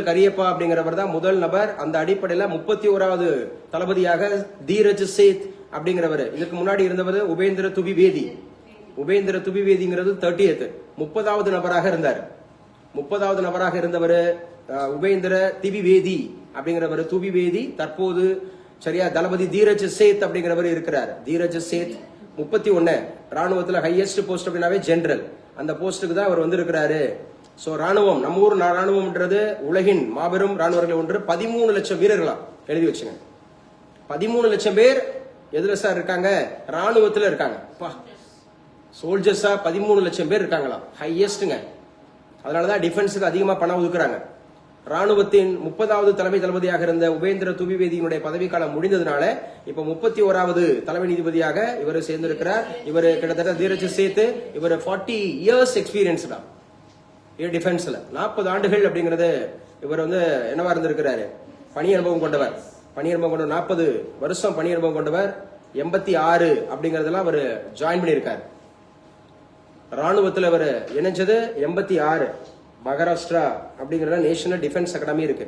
கரியப்பா அப்படிங்கிறவர் தான் முதல் நபர். அந்த அடிப்படையில 31வது தளபதியாக தீரஜ் சேத் அப்படிங்கிறவர். இதுக்கு முன்னாடி இருந்தவர் உபேந்திர துவிவேதி. உபேந்திர துவிவேதிங்கிறது 30th 30வது நபராக இருந்தார். 30வது நபராக இருந்தவர் உபேந்திர திவிவேதி அப்படிங்கிறவர். துவிவேதி தற்போது சரியா தளபதி தீரஜ் சேத் அப்படிங்கிறவர் இருக்கிறார். தீரஜ் சேத் 31 ராணுவத்துல ஹையஸ்ட் போஸ்ட் அப்படின்னாவே ஜெனரல். அந்த போஸ்டுக்கு தான் அவர் வந்து இருக்கிறாரு. சோ ராணுவம், நம்ம ஊர் ராணுவம்ன்றது உலகின் மாபெரும் ராணுவர்கள் ஒன்று. 13 லட்சம் வீரர்களா எழுதி வச்சுங்க. 13 லட்சம் பேர் எதுல சார் இருக்காங்க? ராணுவத்துல இருக்காங்க. சோல்ஜர்ஸா 13 லட்சம் பேர் இருக்காங்களாம். ஹையஸ்ட்ங்க. அதனாலதான் டிஃபென்ஸுக்கு அதிகமா பணம் ஒதுக்குறாங்க. ராணுவத்தின் 30வது தலைமை தளபதியாக இருந்த உபேந்திர துவிவேதியினுடைய பதவிக்காலம் முடிந்ததுனால இப்ப 31வது தலைமை நீதிபதியாக இவர் சேர்ந்திருக்கிறார். இவர் கிட்டத்தட்ட தீரஜ் சேத்து இவர் 40 இயர்ஸ் எக்ஸ்பீரியன்ஸ் தான் டிஃபென்ஸ்ல. 40 ஆண்டுகள் அப்படிங்கறது இவர் வந்து என்னவா இருந்திருக்கிறாரு? பணி அனுபவம் கொண்டவர். 40 வருஷம் பணி அனுபவம் கொண்டவர். 86 அப்படிங்கறதெல்லாம் அவர் ஜாயின் பண்ணியிருக்காரு. ராணுவத்தில் அவர் இணைஞ்சது 86. மகாராஷ்டிரா அப்படிங்கறத நேஷனல் டிஃபென்ஸ் அகாடமி இருக்கு.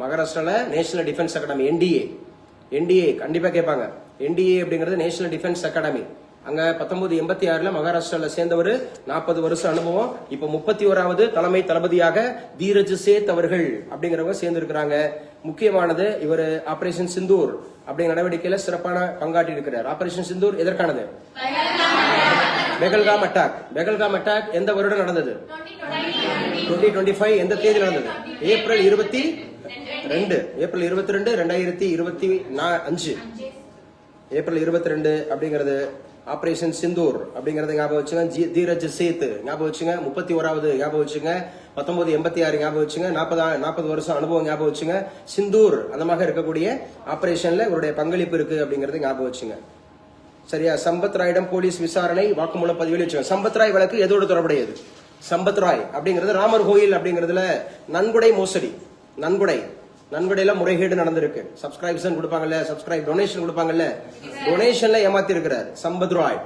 மகாராஷ்டிரால நேஷனல் டிஃபென்ஸ் அகாடமி என்டிஏ கண்டிப்பா கேட்பாங்க. என்டிஏ அப்படிங்கிறது நேஷனல் டிஃபென்ஸ் அகாடமி. அங்க 1986 மகாராஷ்டிரால சேர்ந்தவர். 40 வருஷம் அனுபவம். இப்ப 31வது தலைமை தளபதியாக தீரஜ் சேத் அவர்கள் அப்படிங்கிறவங்க சேர்ந்து இருக்கிறாங்க. முக்கியமானது இவர் ஆபரேஷன் சிந்தூர் அப்படிங்கிற நடவடிக்கையில சிறப்பான பங்காற்றி இருக்கிறார். ஆபரேஷன் சிந்தூர் எதற்கானது? பெகல்காம் அட்டாக் எந்த வருடம் நடந்தது? 2025. எந்த தேதி நடந்தது? ஏப்ரல் 22 2025. ஏப்ரல் 22 அப்படிங்கிறது ஆபரேஷன் சிந்தூர் அப்படிங்கறத ஞாபகம் வச்சுங்க. தீரஜ் சேத் ஞாபகம் வச்சுங்க. 31வது ஞாபகம் வச்சுங்க. 1986 ஞாபகம் வச்சுங்க. 40 வருஷம் அனுபவம் ஞாபகம் வச்சுங்க. சிந்தூர் அந்த மாதிரி இருக்கக்கூடிய ஆபரேஷன்ல இவருடைய பங்களிப்பு இருக்கு அப்படிங்கறது ஞாபகம் வச்சுங்க. சரியா? சம்பத் ராயிடம் போலீஸ் விசாரணை வாக்குமூல பதிவில் வச்சுங்க. சம்பத் ராய் வழக்கு எதோடு தொடர்புடையது? சம்பத் ராய் அப்படிங்கிறது ராமர் கோயில் அப்படிங்கறதுல நன்கொடை மோசடி, நன்கொடையில முறைகேடு நடந்திருக்கு. சப்ஸ்கிரைப்ஷன் கொடுப்பாங்கல்ல, டொனேஷன் கொடுப்பாங்கல்ல, டொனேஷன்ல ஏமாத்தி இருக்கிறார் சம்பத் ராய்.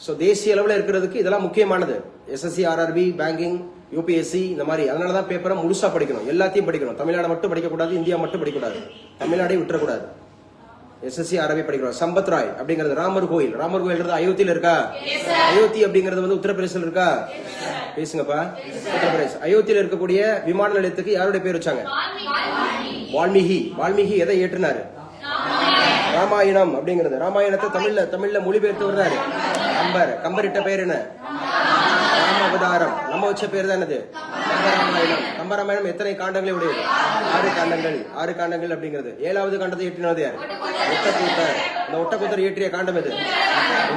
சோ தேசிய அளவுல இருக்கிறதுக்கு இதெல்லாம் முக்கியமானது. எஸ்எஸ்சி, ஆர்ஆர்பி, பேங்கிங், யூபிஎஸ்சி இந்த மாதிரி. அதனாலதான் பேப்பரை முழுசா படிக்கணும், எல்லாத்தையும் படிக்கணும். தமிழ்நாடு மட்டும் படிக்கக்கூடாது, இந்தியா மட்டும் படிக்கக்கூடாது, தமிழ்நாடே விட்டுறக்கூடாது. எஸ்எஸ்சி, ஆர்ஆர்பி படிக்கணும். சம்பத் ராய் அப்படிங்கிறது ராமர் கோயில் அயோத்தியில இருக்கா? அயோத்தி அப்படிங்கிறது வந்து உத்தரப்பிரதேசல இருக்கா? பேசுங்கப்பா. உத்தரப்பிரதேச அயோத்தியில இருக்கக்கூடிய விமான நிலையத்துக்கு யாருடைய பேர் வச்சாங்க? வால்மீகி எதை ஏற்றினாரு? ராமாயணம் அப்படிங்கிறது. ராமாயணத்தை தமிழ்ல மொழிபெயர்த்து வருறாரு கம்பரிட்ட பேர் என்ன? ராமாவதாரம். நம்ம வச்ச பேர் தான் என்னது? கம்பராமாயணம் எத்தனை காண்டங்களை உடையது? 6 காண்டங்கள் அப்படிங்கிறது. 7வது காண்டத்தை ஏற்றினது யார்? ஒட்டக்கூத்தர். இந்த ஒட்டக்கூத்தர் ஏற்றிய காண்டம் எது?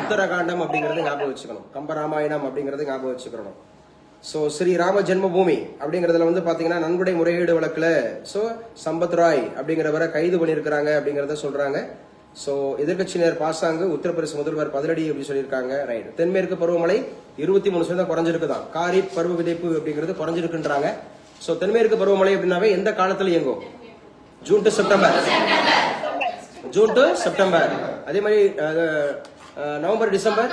உத்தர காண்டம் அப்படிங்கறது ஞாபகம் வச்சுக்கணும். கம்பராமாயணம் அப்படிங்கறது ஞாபகம் வச்சுக்கணும். சோ ஸ்ரீ ராம ஜென்மபூமி அப்படிங்கறதுல வந்து பாத்தீங்கன்னா நன்கொடை முறைகேடு வழக்குல சம்பத் ராய் அப்படிங்கிறவரை கைது பண்ணிருக்கிறாங்க அப்படிங்கறத சொல்றாங்க. சோ எதிர்கட்சியினர் பாசாங்கு உத்தரப்பிரதேச முதல்வர் பதிலடி அப்படி சொல்லியிருக்காங்க. ரைட். தென்மேற்கு பருவமழை 23% குறைஞ்சிருக்குதான். காரிப் பருவ விதைப்பு அப்படிங்கிறது குறைஞ்சிருக்குன்றாங்க. சோ தென்மேற்கு பருவமழை அப்படின்னாவே எந்த காலத்துல இயங்கும்? June to September. அதே மாதிரி November, December,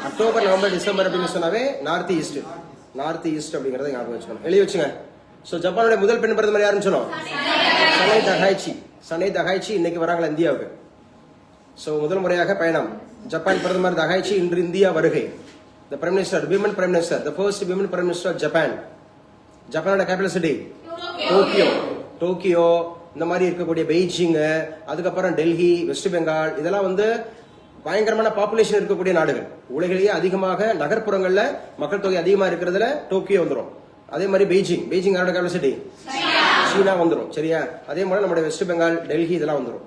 October, November, December அப்படின்னு சொன்னாவே நார்த் ஈஸ்ட் அப்படிங்கறத ஞாபகம் வச்சுக்கணும், எழுதி வச்சுங்க. சோ ஜப்பானுடைய முதல் பெண் பிரதமர் யாருன்னு சொன்னோம்? சனை தகாய்ச்சி இன்னைக்கு வராங்களா இந்தியாவுக்கு? சோ முதல் முறையாக பயணம். ஜப்பான் பிரதமர் தகாய்ச்சி இன்று இந்தியா வருகை. The Prime Minister, women Prime Minister, the first women Prime Minister of Japan. ஜப்பானோட கேபிட்டல் சிட்டி டோக்கியோ. இந்த மாதிரி இருக்கக்கூடிய பெய்ஜிங், அதுக்கப்புறம் டெல்லி, வெஸ்ட் பெங்கால், இதெல்லாம் வந்து பயங்கரமான பாப்புலேஷன் இருக்கக்கூடிய நாடுகள். உலகிலேயே அதிகமாக நகர்ப்புறங்கள்ல மக்கள் தொகை அதிகமா இருக்கிறதுல டோக்கியோ வந்துடும். அதே மாதிரி பெய்ஜிங் யாரோட கேபிட்டல் சிட்டி? சீனா வந்துடும். சரியா? அதே மாதிரி நம்மளுடைய வெஸ்ட் பெங்கால், டெல்லி இதெல்லாம் வந்துடும்.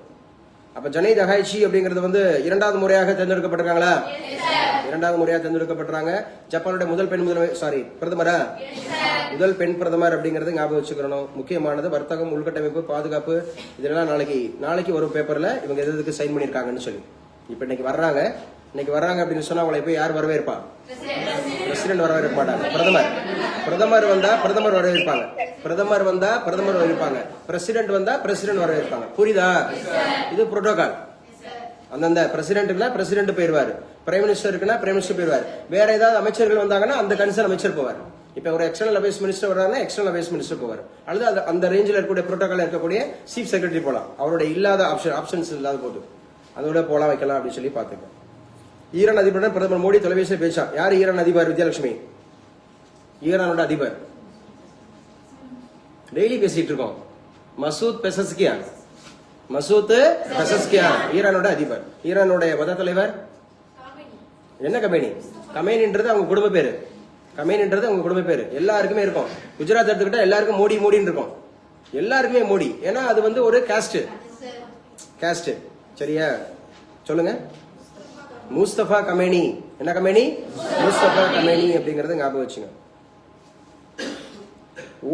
அப்ப ஜனை தகாய்ச்சி அப்படிங்கிறது வந்து 2வது முறையாக தேர்ந்தெடுக்கப்பட்டிருக்காங்களா? 2வது முறையாக தேர்ந்தெடுக்கப்பட்டாங்க. ஜப்பானுடைய முதல் பெண் பிரதமரா? முதல் பெண் பிரதமர் அப்படிங்கறது ஞாபகம் வச்சுக்கணும். முக்கியமானது வர்த்தகம், உள்கட்டமைப்பு, பாதுகாப்பு, இதெல்லாம் நாளைக்கு ஒரு பேப்பர்ல இவங்க எதுக்கு சைன் பண்ணிருக்காங்கன்னு சொல்லி. இப்ப இன்னைக்கு வர்றாங்க அப்படின்னு சொன்னா அவங்களை போய் யார் வரவேற்பா? பிரசிடென்ட் வரவேற்க மாட்டாங்க. பிரதமர் வந்தா பிரதமர் வரவேற்பாங்க. பிரசிடென்ட் வந்தா பிரசிடென்ட் வரவேற்பாங்க. புரியுதா? இது புரோட்டோகால். அந்தந்த பிரசிடென்ட் போயிருவாரு, பிரைம் மினிஸ்டர் இருக்குன்னா பிரைம் மினிஸ்டர் போயிருவாரு. வேற ஏதாவது அமைச்சர்கள் வந்தாங்கன்னா அந்த கன்சர்ன் அமைச்சர் போவார். இப்ப ஒரு எக்ஸ்டர்னல் அஃபேர்ஸ் மினிஸ்டர் வர்றாருன்னா எக்ஸ்டர்னல் அஃபேர்ஸ் மினிஸ்டர் போவார். அல்லது அந்த ரேஞ்சில் இருக்கக்கூடிய புரோட்டோகால் இருக்கக்கூடிய சீஃப் செக்ரட்டரி போலாம். அவருடைய இல்லாத ஆப்ஷன்ஸ் இல்லாத போது அதோட போலாம் வைக்கலாம் அப்படின்னு சொல்லி பாத்துக்கோங்க. ஈரான் அதிபருடன் பிரதமர் மோடி தொலைபேசியில் பேச்சா. யார் ஈரான் அதிபர்? வித்யாலட்சுமி. ஈரானோட அதிபர் டெய்லி பேசிட்டு இருக்கோம். Masoud Pezeshkian. மசூத் பெசஸ்கியான் ஈரானோட அதிபர். ஈரானோட மத தலைவர் என்ன? கமேனி. கமேனின்றது அவங்க குடும்ப பேரு. கமேனின்றது அவங்க குடும்ப பேரு. எல்லாருக்குமே இருக்கும். குஜராத் எடுத்துக்கிட்டா எல்லாருக்கும் மோடி மோடின்னு இருக்கும். எல்லாருக்குமே மோடி. ஏன்னா அது வந்து ஒரு காஸ்ட். சரியா? சொல்லுங்க. முஸ்தபா கமேனி. என்ன கமேனி? முஸ்தபா கமேனி அப்படிங்கறத ஞாபகம் வச்சுங்க.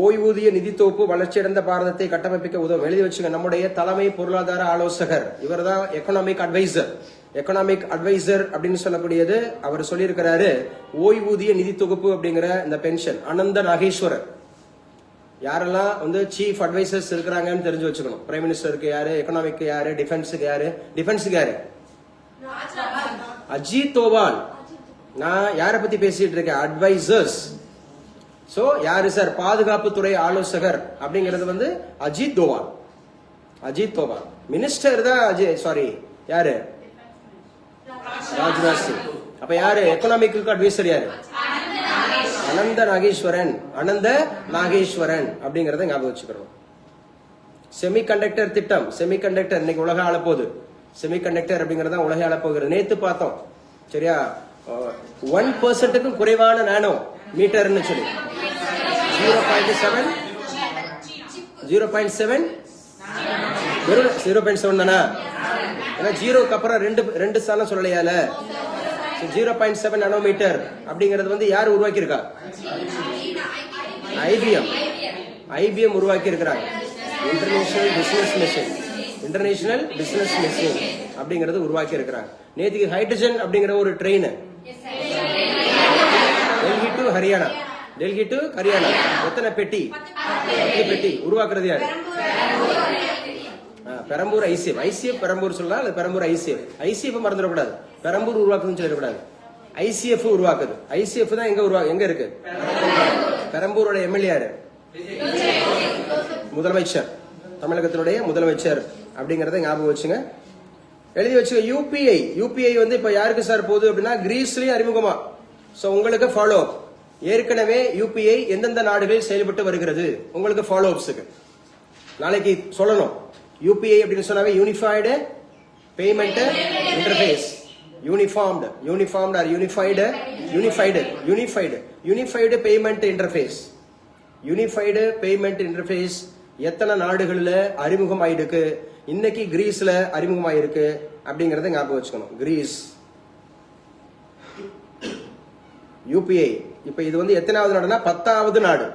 ஓய்வூதிய நிதி தொகுப்பு வளர்ச்சியடைந்த பாரதத்தை கட்டமைப்பிக்க உதவும். எழுதி வச்சுங்க. நம்முடைய தலைமை பொருளாதார ஆலோசகர் இவர் தான் எக்கனாமிக் அட்வைசர். எக்கனாமிக் அட்வைசர் அப்படின்னு சொல்லக்கூடியது அவர் சொல்லியிருக்கிறாரு. ஓய்வூதிய நிதி தொகுப்பு அப்படிங்கிற இந்த பென்ஷன். அனந்த நாகேஸ்வரர். யாரெல்லாம் வந்து சீஃப் அட்வைசர்ஸ் இருக்கிறாங்கன்னு தெரிஞ்சு வச்சுக்கணும். பிரைம் மினிஸ்டருக்கு யாரு, எக்கனாமிக் யாரு, டிஃபென்ஸுக்கு யாரு? டிஃபென்ஸுக்கு யாரு? அஜித் தோவால். நான் யார பத்தி பேசிட்டு இருக்கேன்? அட்வைசர்ஸ். சோ யாரு சார்? பாதுகாப்புத்துறை ஆலோசகர் அப்படிங்கிறது வந்து அஜித் தோவால். அஜித் தோவால். மினிஸ்டர் தான் யாரு? ராஜ்நாத் சிங். அப்ப யாரு எக்கனாமிக்கு அட்வைசர்? யாரு? அனந்த நாகேஸ்வரன். அனந்த நாகேஸ்வரன் அப்படிங்கறத ஞாபகம் வச்சுக்கிறோம். செமி கண்டக்டர் திட்டம். செமி கண்டக்டர் இன்னைக்கு உலக ஆளப்போகுது. செமி கண்டக்டர் அப்படிங்கறத உலக ஆளப்போகிறது. நேத்து பார்த்தோம். சரியா? 1% குறைவான நானோ மீட்டர்னு சொல்லி 0.7 வெறும் 0.7 தானா? ஏன்னா ஜீரோக்கு அப்புறம் ரெண்டு ஸ்தானம் சொல்லலையால. 0.7 நானோமீட்டர் அப்படிங்கறது வந்து யார் உருவாக்கி இருக்கா? ஐபிஎம் உருவாக்கி இருக்கிறாங்க. இன்டர்நேஷனல் பிசினஸ் மிஷின் அப்படிங்கறது உருவாக்கி இருக்கிறாங்க. நேற்றுக்கு ஹைட்ரஜன் அப்படிங்கிற ஒரு ட்ரெயின் டெல்லி டு ஹரியானா. எத்தனை பெட்டி? 10 பெட்டி. உருவாக்குறது யாரு? பெரம்பூர் ஐசிஎஃப் பெரம்பூர் சொல்லலாம். அல்லது பெரம்பூர் ஐசிஎஃப் மறந்துடக்கூடாது. பெரம்பூர் உருவாக்குதுன்னு சொல்லிடக்கூடாது. ஐசிஎஃப் உருவாக்குது. ஐசிஎஃப் தான் எங்க இருக்கு? பெரம்பூரோட எம்எல்ஏ யாரு? முதலமைச்சர். தமிழகத்தினுடைய முதலமைச்சர் அப்படிங்கறத ஞாபகம் வச்சுங்க. எழுதி வச்சுங்க. யூபிஐ வந்து இப்ப யாருக்கு சார் போகுது அப்படின்னா கிரீஸ்லயும் அறிமுகமா. சோ உங்களுக்கு ஃபாலோ அப். ஏற்கனவே யூபிஐ எந்தெந்த நாடுகளில் செயல்பட்டு வருகிறது உங்களுக்கு ஃபாலோ அப்ஸுக்கு நாளைக்கு சொல்லணும். யூபிஐ அப்படின்னு சொன்னாவே unified payment interface. Unified payment interface எத்தனை நாடுகள்ல அறிமுகம் ஆயிருக்கு? இன்னைக்கு கிரீஸ்ல அறிமுகம் ஆயிருக்கு அப்படிங்கறத ஞாபகம் வச்சுக்கணும். Greece UPI. இப்ப இது வந்து எத்தனாவது நாடுனா 10வது நாடு.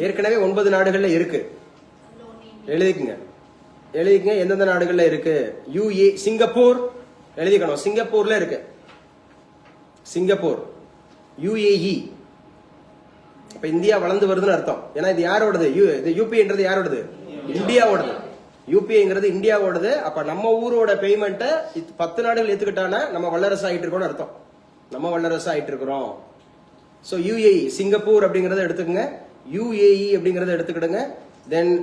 ஏற்கனவே 9 நாடுகள்ல இருக்கு. எழுதிக்குங்க. எந்தெந்த நாடுகள்ல இருக்கு? சிங்கப்பூர் எழுதிக்கணும். சிங்கப்பூர்ல இருக்கு. சிங்கப்பூர். UAE. இப்ப இந்தியா வளர்ந்து வருதுன்னு அர்த்தம். ஏன்னா இது யாரோடது? யூபிஐன்றது யாரோடது? இந்தியாவோடது. யூபிஐங்கிறது இந்தியாவோடது. அப்ப நம்ம ஊரோட பேமெண்ட்ட 10 நாடுகள் ஏத்துக்கிட்டானா நம்ம வல்லரசு ஆயிட்டு இருக்கோம்னு அர்த்தம். நம்ம வல்லரசு ஆயிட்டு இருக்கிறோம். சோ UAE சிங்கப்பூர் அப்படிங்கறத எடுத்துக்கங்க. UAE அப்படிங்கறத எடுத்துக்கிடுங்க. தென்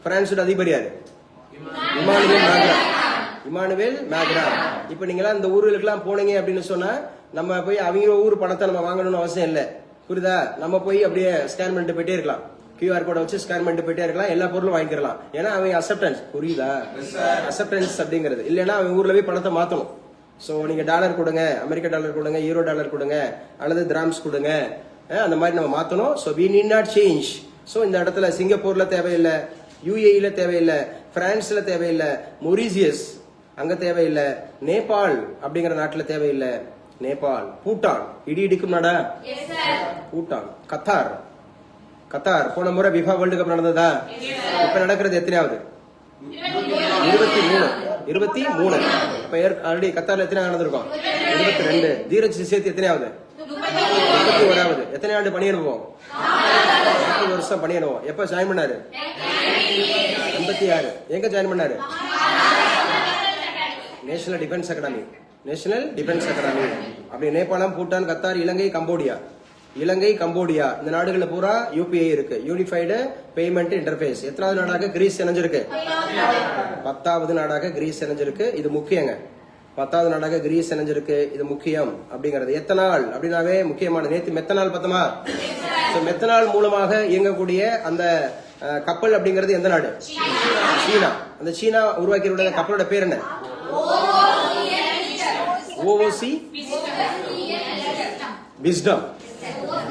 பிரான்ஸோட அதிபர் யாரு? Emmanuel Macron. இப்ப நீங்க இந்த ஊர்களுக்கெல்லாம் போனீங்க அப்படின்னு சொன்னா நம்ம போய் அவங்க ஊர் பணத்தை நம்ம வாங்கணும்னு அவசியம் இல்லை. புரியுதா? நம்ம போய் அப்படியே ஸ்கேன் பண்ணிட்டு போயிட்டே இருக்கலாம். QR கோட வச்சு ஸ்கேன் பண்ணிட்டு போயிட்டே இருக்கலாம். எல்லா பொருளும் வாங்கிக்கலாம். ஏன்னா அவங்க அக்செப்டன்ஸ். புரியுதா? அக்செப்டன்ஸ் அப்படிங்கிறது இல்லைன்னா அவங்க ஊர்ல போய் பணத்தை மாத்தணும். சோ நீங்க டாலர் கொடுங்க, அமெரிக்க டாலர் கொடுங்க, யூரோ டாலர் கொடுங்க, அல்லது திராம்ஸ் கொடுங்க, அந்த மாதிரி நம்ம மாத்தணும். So we need not change. So இந்த இடத்துல சிங்கப்பூர்ல தேவையில்லை, UAE தேவையில்லை, பிரான்ஸ்ல தேவையில்லை, மொரீசியஸ் அங்க தேவையில்லை, நேபாள் அப்படிங்கிற நாட்டுல தேவையில்லை. நேபாள், பூட்டான் இடி இடிக்கும் நாடா? பூட்டான். கத்தார் போன முறை விஃபா வேர்ல்டு கப் நடந்ததா? இப்ப நடக்கிறது எத்தனையாவது? 23. இப்ப ஆல்ரெடி கத்தார்ல எத்தனை நடந்திருக்கும்? 22. தீரஜ் சேர்த்து எத்தனையாவது? 31வது. எத்தனை ஆண்டு பணி அனுபவம்? 30 வருஷம் பணி அனுபவம். எப்ப ஜாயின் பண்ணாரு? 86. எங்க ஜாயின் பண்ணாரு? National defence academy. அப்படி நேபாளம், பூட்டான், கத்தார், இலங்கை, கம்போடியா இந்த நாடுகள்ல பூரா UPI இருக்கு. Unified payment interface. எத்தனாவது நாடாக கிரீஸ் இணைஞ்சிருக்கு? 10வது நாடாக கிரீஸ் இணைஞ்சிருக்கு. இது முக்கியங்க. 10வது நாடாக கிரீஸ் இணைஞ்சிருக்கு. இது முக்கியம் அப்படிங்கிறது. எத்தனால் அப்படின்னாவே முக்கியமான. நேத்து மெத்தனால் பார்த்தோமா? மெத்தனால் மூலமாக இயங்கக்கூடிய அந்த கப்பல் அப்படிங்கிறது எந்த நாடு? சீனா. அந்த சீனா உருவாக்கிய கப்பலோட பேர் என்ன? ஓஓசி விஸ்டம்.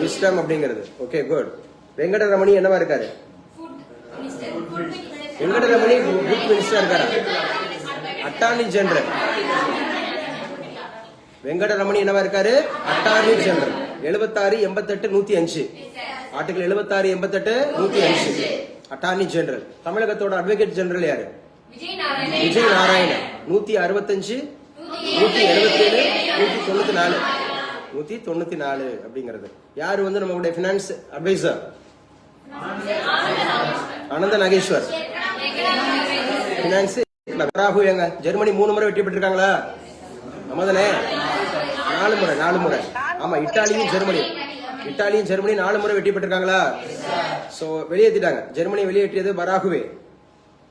விஸ்டம் அப்படிங்கிறது. Okay, good. வெங்கடரமணி என்னவா இருக்காரு? வெங்கடரமணி குட் மினிஸ்டர் இருக்காரா? Attorney general. வெங்கடரமணி என்னவா இருக்காரு? Attorney general. 76, 88, 105. Article 76, 88, 105. Attorney general. தமிழகத்தோட அட்வொகேட் ஜெனரல் யாரு? விஜய் நாராயணன். 165, 177, 194. 194 அப்படிங்கிறது. யாரு வந்து நம்மளுடைய பினான்ஸ் அட்வைசர்? ஆனந்த நாகேஸ்வர். பினான்ஸ் ராகு. எங்க ஜெர்மனி 3 முறை வெற்றி பெற்றிருக்காங்களா? ஆமாதானே? 4 முறை. ஆமா, இத்தாலியும் ஜெர்மனி 4 முறை வெற்றி பெற்றிருக்காங்களா? சோ வெளியேற்றிட்டாங்க. ஜெர்மனி வெளியேற்றியது பராகுவே.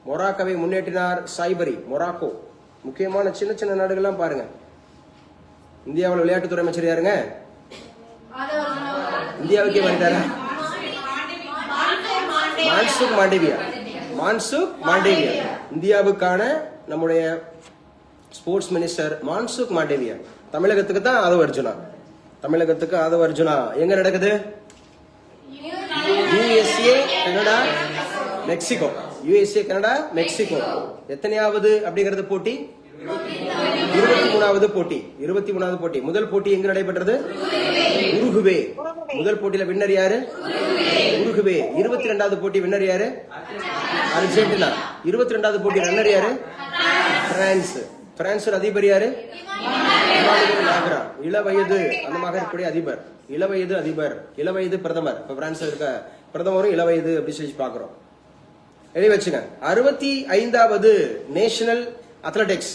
மொராக்கோவை முன்னேற்றினார் சாய்பரி. மொராக்கோ. முக்கியமான சின்ன சின்ன நாடுகள்லாம் பாருங்க. இந்தியாவில் விளையாட்டுத்துறை அமைச்சர் யாருங்க? இந்தியாவுக்கே வந்துட்டாரா? மான்சுக் மாண்டேவியா. இந்தியாவுக்கான நம்முடைய ஸ்போர்ட்ஸ் மினிஸ்டர் மான்சுக் மாண்டேவியா. தமிழகத்துக்கு தான் ஆதவ் அர்ஜுனா. எங்க நடக்குது? USA Canada Mexico. எத்தனையாவது அப்படிங்கறது போட்டி? 23வது போட்டி. முதல் போட்டி எங்க நடைபெற்றது? உருகுவே. முதல் போட்டியில வின்னர் யாரு? உருகுவே. 22வது போட்டி வின்னர் யாரு? அர்ஜென்டினா. 22வது போட்டி ரன்னர் யாரு? பிரான்ஸ் அதிபர் யாரு? இளவயது அந்தமாக இருக்கக்கூடிய அதிபர். இளவயது பிரதமர். இப்ப பிரான்ஸ் இருக்க பிரதமரும் இளவயது அப்படி சொல்லி பாக்குறோம். எழுதி வச்சுங்க. 65வது நேஷனல் அத்லெட்டிக்ஸ்.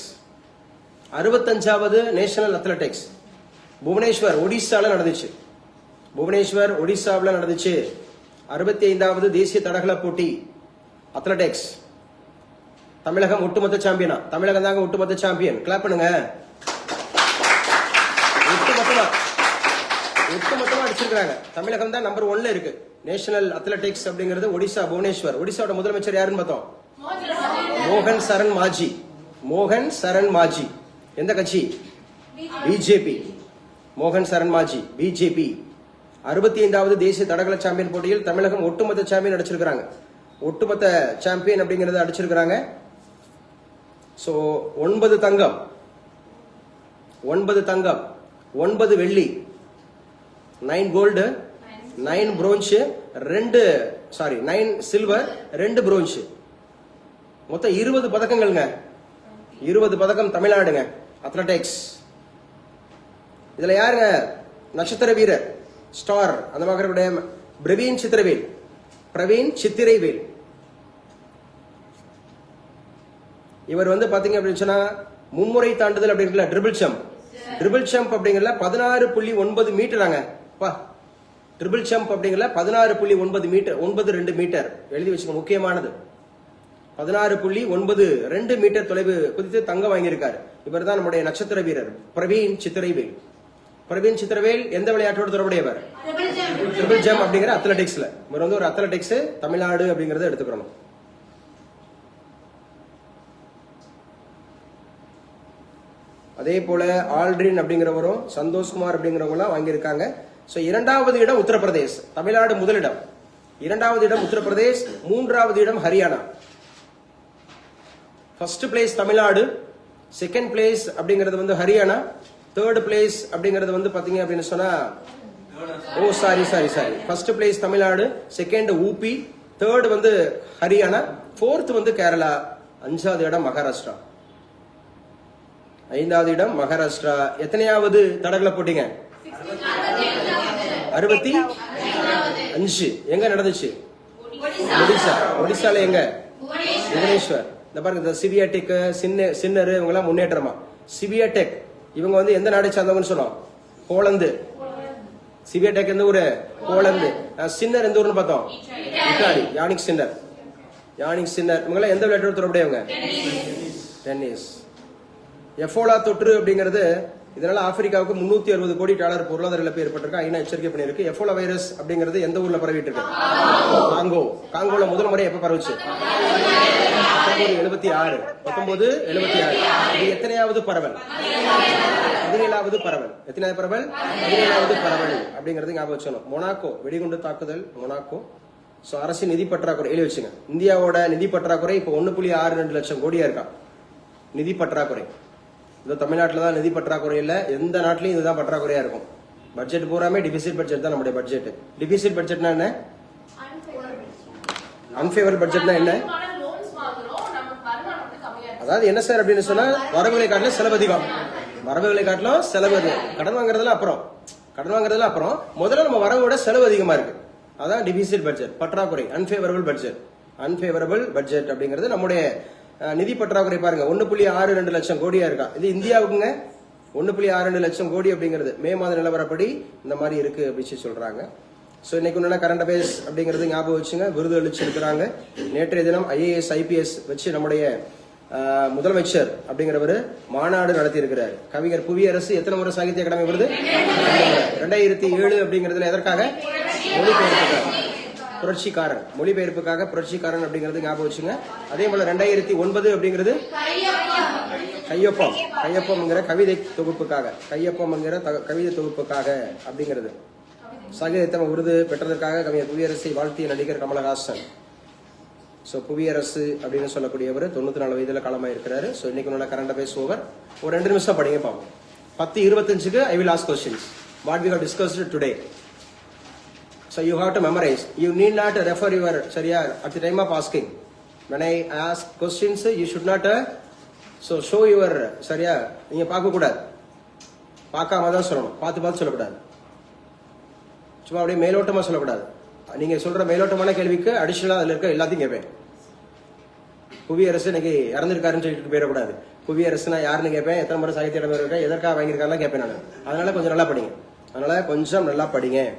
65வது நேஷனல் அத்லெட்டிக்ஸ் புவனேஸ்வர் ஒடிசாவில் நடந்துச்சு. 65வது தேசிய தடகள போட்டி அத்லெட்டிக்ஸ். தமிழகம் ஒட்டுமொத்த சாம்பியனா? தமிழகம் தாங்க ஒட்டுமொத்த சாம்பியன். கிளாப் பண்ணுங்க. ஒட்டுமொத்தமா அடிச்சிருக்காங்க. தமிழகம் தான் நம்பர் 1ல இருக்கு. நேஷனல் அத்லெட்டிக்ஸ் அப்படிங்கிறது ஒடிசா, புவனேஸ்வர். ஒடிசாவோட முதலமைச்சர் யாருன்னு பார்த்தோம்? மோகன் சரண் மாஜி. எந்த கட்சி? பிஜேபி. மோகன் சரண் மாஜி, பிஜேபி. 65வது தேசிய தடகள சாம்பியன் போட்டியில் தமிழகம் ஒட்டுமொத்த சாம்பியன் அடிச்சிருக்காங்க. ஒட்டுமொத்த சாம்பியன் அப்படிங்கறத அடிச்சிருக்காங்க. சோ 9 தங்கம், 9 வெள்ளி, 9 கோல்டு, 9 பிரோன்ஸ், 9 சில்வர், 2 பிரோன்ஸ். மொத்தம் 20 பதக்கங்கள்ங்க. 20 பதக்கம் தமிழ்நாடுங்க அத்லெட்டிக்ஸ். இதுல யாருங்க நட்சத்திர வீரர்? ஸ்டார் அந்த மாதிரி பிரவீன் சித்திரைவேல். இவர் வந்து பாத்தீங்க அப்படின்னு சொன்னா மும்முறை தாண்டுதல் அப்படிங்கல ட்ரிபிள் ஜம்ப் அப்படிங்கல 16.9 மீட்டராங்க. ட்ரிபிள் ஜம்ப் அப்படிங்கல 16.9 மீட்டர், 9.2 மீட்டர். எழுதி வச்சுக்க, முக்கியமானது. 16.92 மீட்டர் தொலைவு குதித்து தங்கம் வாங்கியிருக்காரு. இவர் தான் நம்முடைய நட்சத்திர வீரர் பிரவீன் சித்திரவேல். எந்த விளையாட்டோட தொடர்புடையவர்? ட்ரிபிள் ஜம்ப் அப்படிங்கிற அத்லெட்டிக்ஸ்ல. இவர் வந்து ஒரு அத்லெட்டிக்ஸ், தமிழ்நாடு அப்படிங்கறத எடுத்துக்கணும். அதே போல ஆல்ட்ரின் அப்படிங்கிறவரும் சந்தோஷ்குமார் அப்படிங்கிறவங்க வாங்கியிருக்காங்க. சோ 2வது இடம் உத்தரப்பிரதேஷ். தமிழ்நாடு முதலிடம். 2வது இடம் உத்தரப்பிரதேஷ், 3வது இடம் Haryana. First place Tamil Nadu, second place அப்படிங்கிறது வந்து ஹரியானா, தேர்ட் பிளேஸ் அப்படிங்கிறது வந்து பாத்தீங்க அப்படின்னு சொன்னா sorry first place Tamil Nadu, second UP, third வந்து ஹரியானா, ஃபோர்த் வந்து கேரளா, 5வது இடம் மகாராஷ்டிரா. 5வது இடம் மகாராஷ்டிரா. எத்தனையாவது தடகள போட்டிங்க? 65. எங்க நடந்துச்சு? ஒடிசால. எங்க? புவனேஸ்வர். இந்த பாருங்க, இந்த சிவியாடெக், சின்னர் இவங்க எல்லாம் முன்னேற்றமா. சிவியாடெக் இவங்க வந்து எந்த நாடை சார்ந்தவங்கன்னு சொன்னோம்? போலந்து. சிவியாடெக் எந்த ஊரு? போலந்து. சின்னர் எந்த ஊர்னு பார்த்தோம்? இத்தாலி. யானிக் சின்னர் இவங்க எல்லாம் எந்த விளையாட்டோட தொடர்புடையவங்க? டென்னிஸ். எஃபோலா தொற்று அப்படிங்கிறது இதனால ஆப்பிரிக்காவுக்கு 360 கோடி டாலர் பொருளாதார இழப்பு ஏற்பட்டிருக்கு. ஐநா எச்சரிக்கை பண்ணிருக்கு. எஃபோலா வைரஸ் அப்படிங்கிறது எந்த ஊர்ல பரவிட்டு இருக்கு? காங்கோல முதல் முறை எப்ப பரவுச்சு? 1976. இது எத்தனையாவது பரவல்? 17வது பரவல். எத்தனையாவது பரவல்? 17வது பரவல் அப்படிங்கறது ஞாபகம் வச்சணும். மொனாக்கோ வெடிகுண்டு தாக்குதல். மொனாக்கோ. சோ அரசு நிதி பற்றாக்குறை எழுதி வச்சுங்க. இந்தியாவோட நிதி பற்றாக்குறை இப்போ 1.62 லட்சம் கோடியா இருக்கா நிதி பற்றாக்குறை. இந்த தமிழ்நாட்டில் தான் நிதி பற்றாக்குறை இல்லை, எந்த நாட்டிலையும் இதுதான் பற்றாக்குறையா இருக்கும். பட்ஜெட் பூராமே டிபிசிட் பட்ஜெட் தான் நம்முடைய பட்ஜெட். டிபிசிட் பட்ஜெட்னா என்ன? அன்ஃபேவரபிள் பட்ஜெட்னா என்ன? அதாவது என்ன சார் அப்படின்னு சொன்னா வரவுகளை காட்டிலும் செலவு அதிகம். வரவுகளை காட்டிலும் செலவு அதிகம். கடன் வாங்குறதுல அப்புறம் முதல்ல நம்ம வரவோட செலவு அதிகமா இருக்கு. அதான் டிபிசிட் பட்ஜெட், பற்றாக்குறை, அன்ஃபேவரபிள் பட்ஜெட் அப்படிங்கிறது நம்முடைய நிதி பற்றாக்குறை. பாருங்க 1.62 லட்சம் கோடியா இருக்கா. இது இந்தியாவுக்குங்க 1.62 லட்சம் கோடி அப்படிங்கிறது மே மாத நிலவரப்படி இந்த மாதிரி இருக்கு அப்படின்னு சொல்றாங்க. ஸோ இன்னைக்கு ஒன்று கரண்ட் அஃபேர்ஸ் அப்படிங்கிறது ஞாபகம் வச்சுங்க. விருது அளிச்சிருக்கிறாங்க. நேற்றைய தினம் IAS IPS வச்சு நம்முடைய முதலமைச்சர் அப்படிங்கிறவர் மாநாடு நடத்தி இருக்கிறார். கவிஞர் புவியரசு எத்தனை முறை சாகித்ய அகாடமி விருது? 2007 அப்படிங்கிறதுல எதற்காக? மொழிபெயர்ப்புக்காக புரட்சிக்காரன் அப்படிங்கிறது ஞாபகம் வச்சுங்க. அதே போல 2009 அப்படிங்கிறது கையொப்பம்ங்கிற கவிதை தொகுப்புக்காக அப்படிங்கிறது சாகித்ய விருது பெற்றதற்காக கவிஞர் புவியரசை வாழ்த்திய நடிகர் கமலஹாசன். ஸோ புவியரசு அப்படின்னு சொல்லக்கூடியவர் 94 வயதுல காலமாக இருக்கிறாரு. ஸோ இன்னைக்கு கரண்ட் அஃபேர்ஸ் ஓவர். ஒரு 2 நிமிஷம் படிங்க பார்ப்போம். 10:25க்கு I will ask questions what we have discussed today. So you have to memorize. You need not refer your சரியா at the time of asking. When I ask questions, you should not so show your சரியா நீங்க பார்க்க கூடாது. பார்க்காம தான் சொல்லணும். பார்த்து சொல்லக்கூடாது. சும்மா அப்படியே மேலோட்டமா சொல்லக்கூடாது. நீங்க சொல்ற மேலோட்டமான கேள்விக்கு அடிஷனலா அதுல இருக்க எல்லாத்தையும் கேட்பேன். புவியரசு இன்னைக்கு இறந்திருக்காருன்னு சொல்லிட்டு போயிடக்கூடாது. புவியரசுனா யாருன்னு கேட்பேன். எத்தனை முறை சாகித்ய அகாடமி இருக்கா, எதற்காக வாங்கியிருக்காருலாம் கேட்பேன் நான். அதனால கொஞ்சம் நல்லா படிங்க.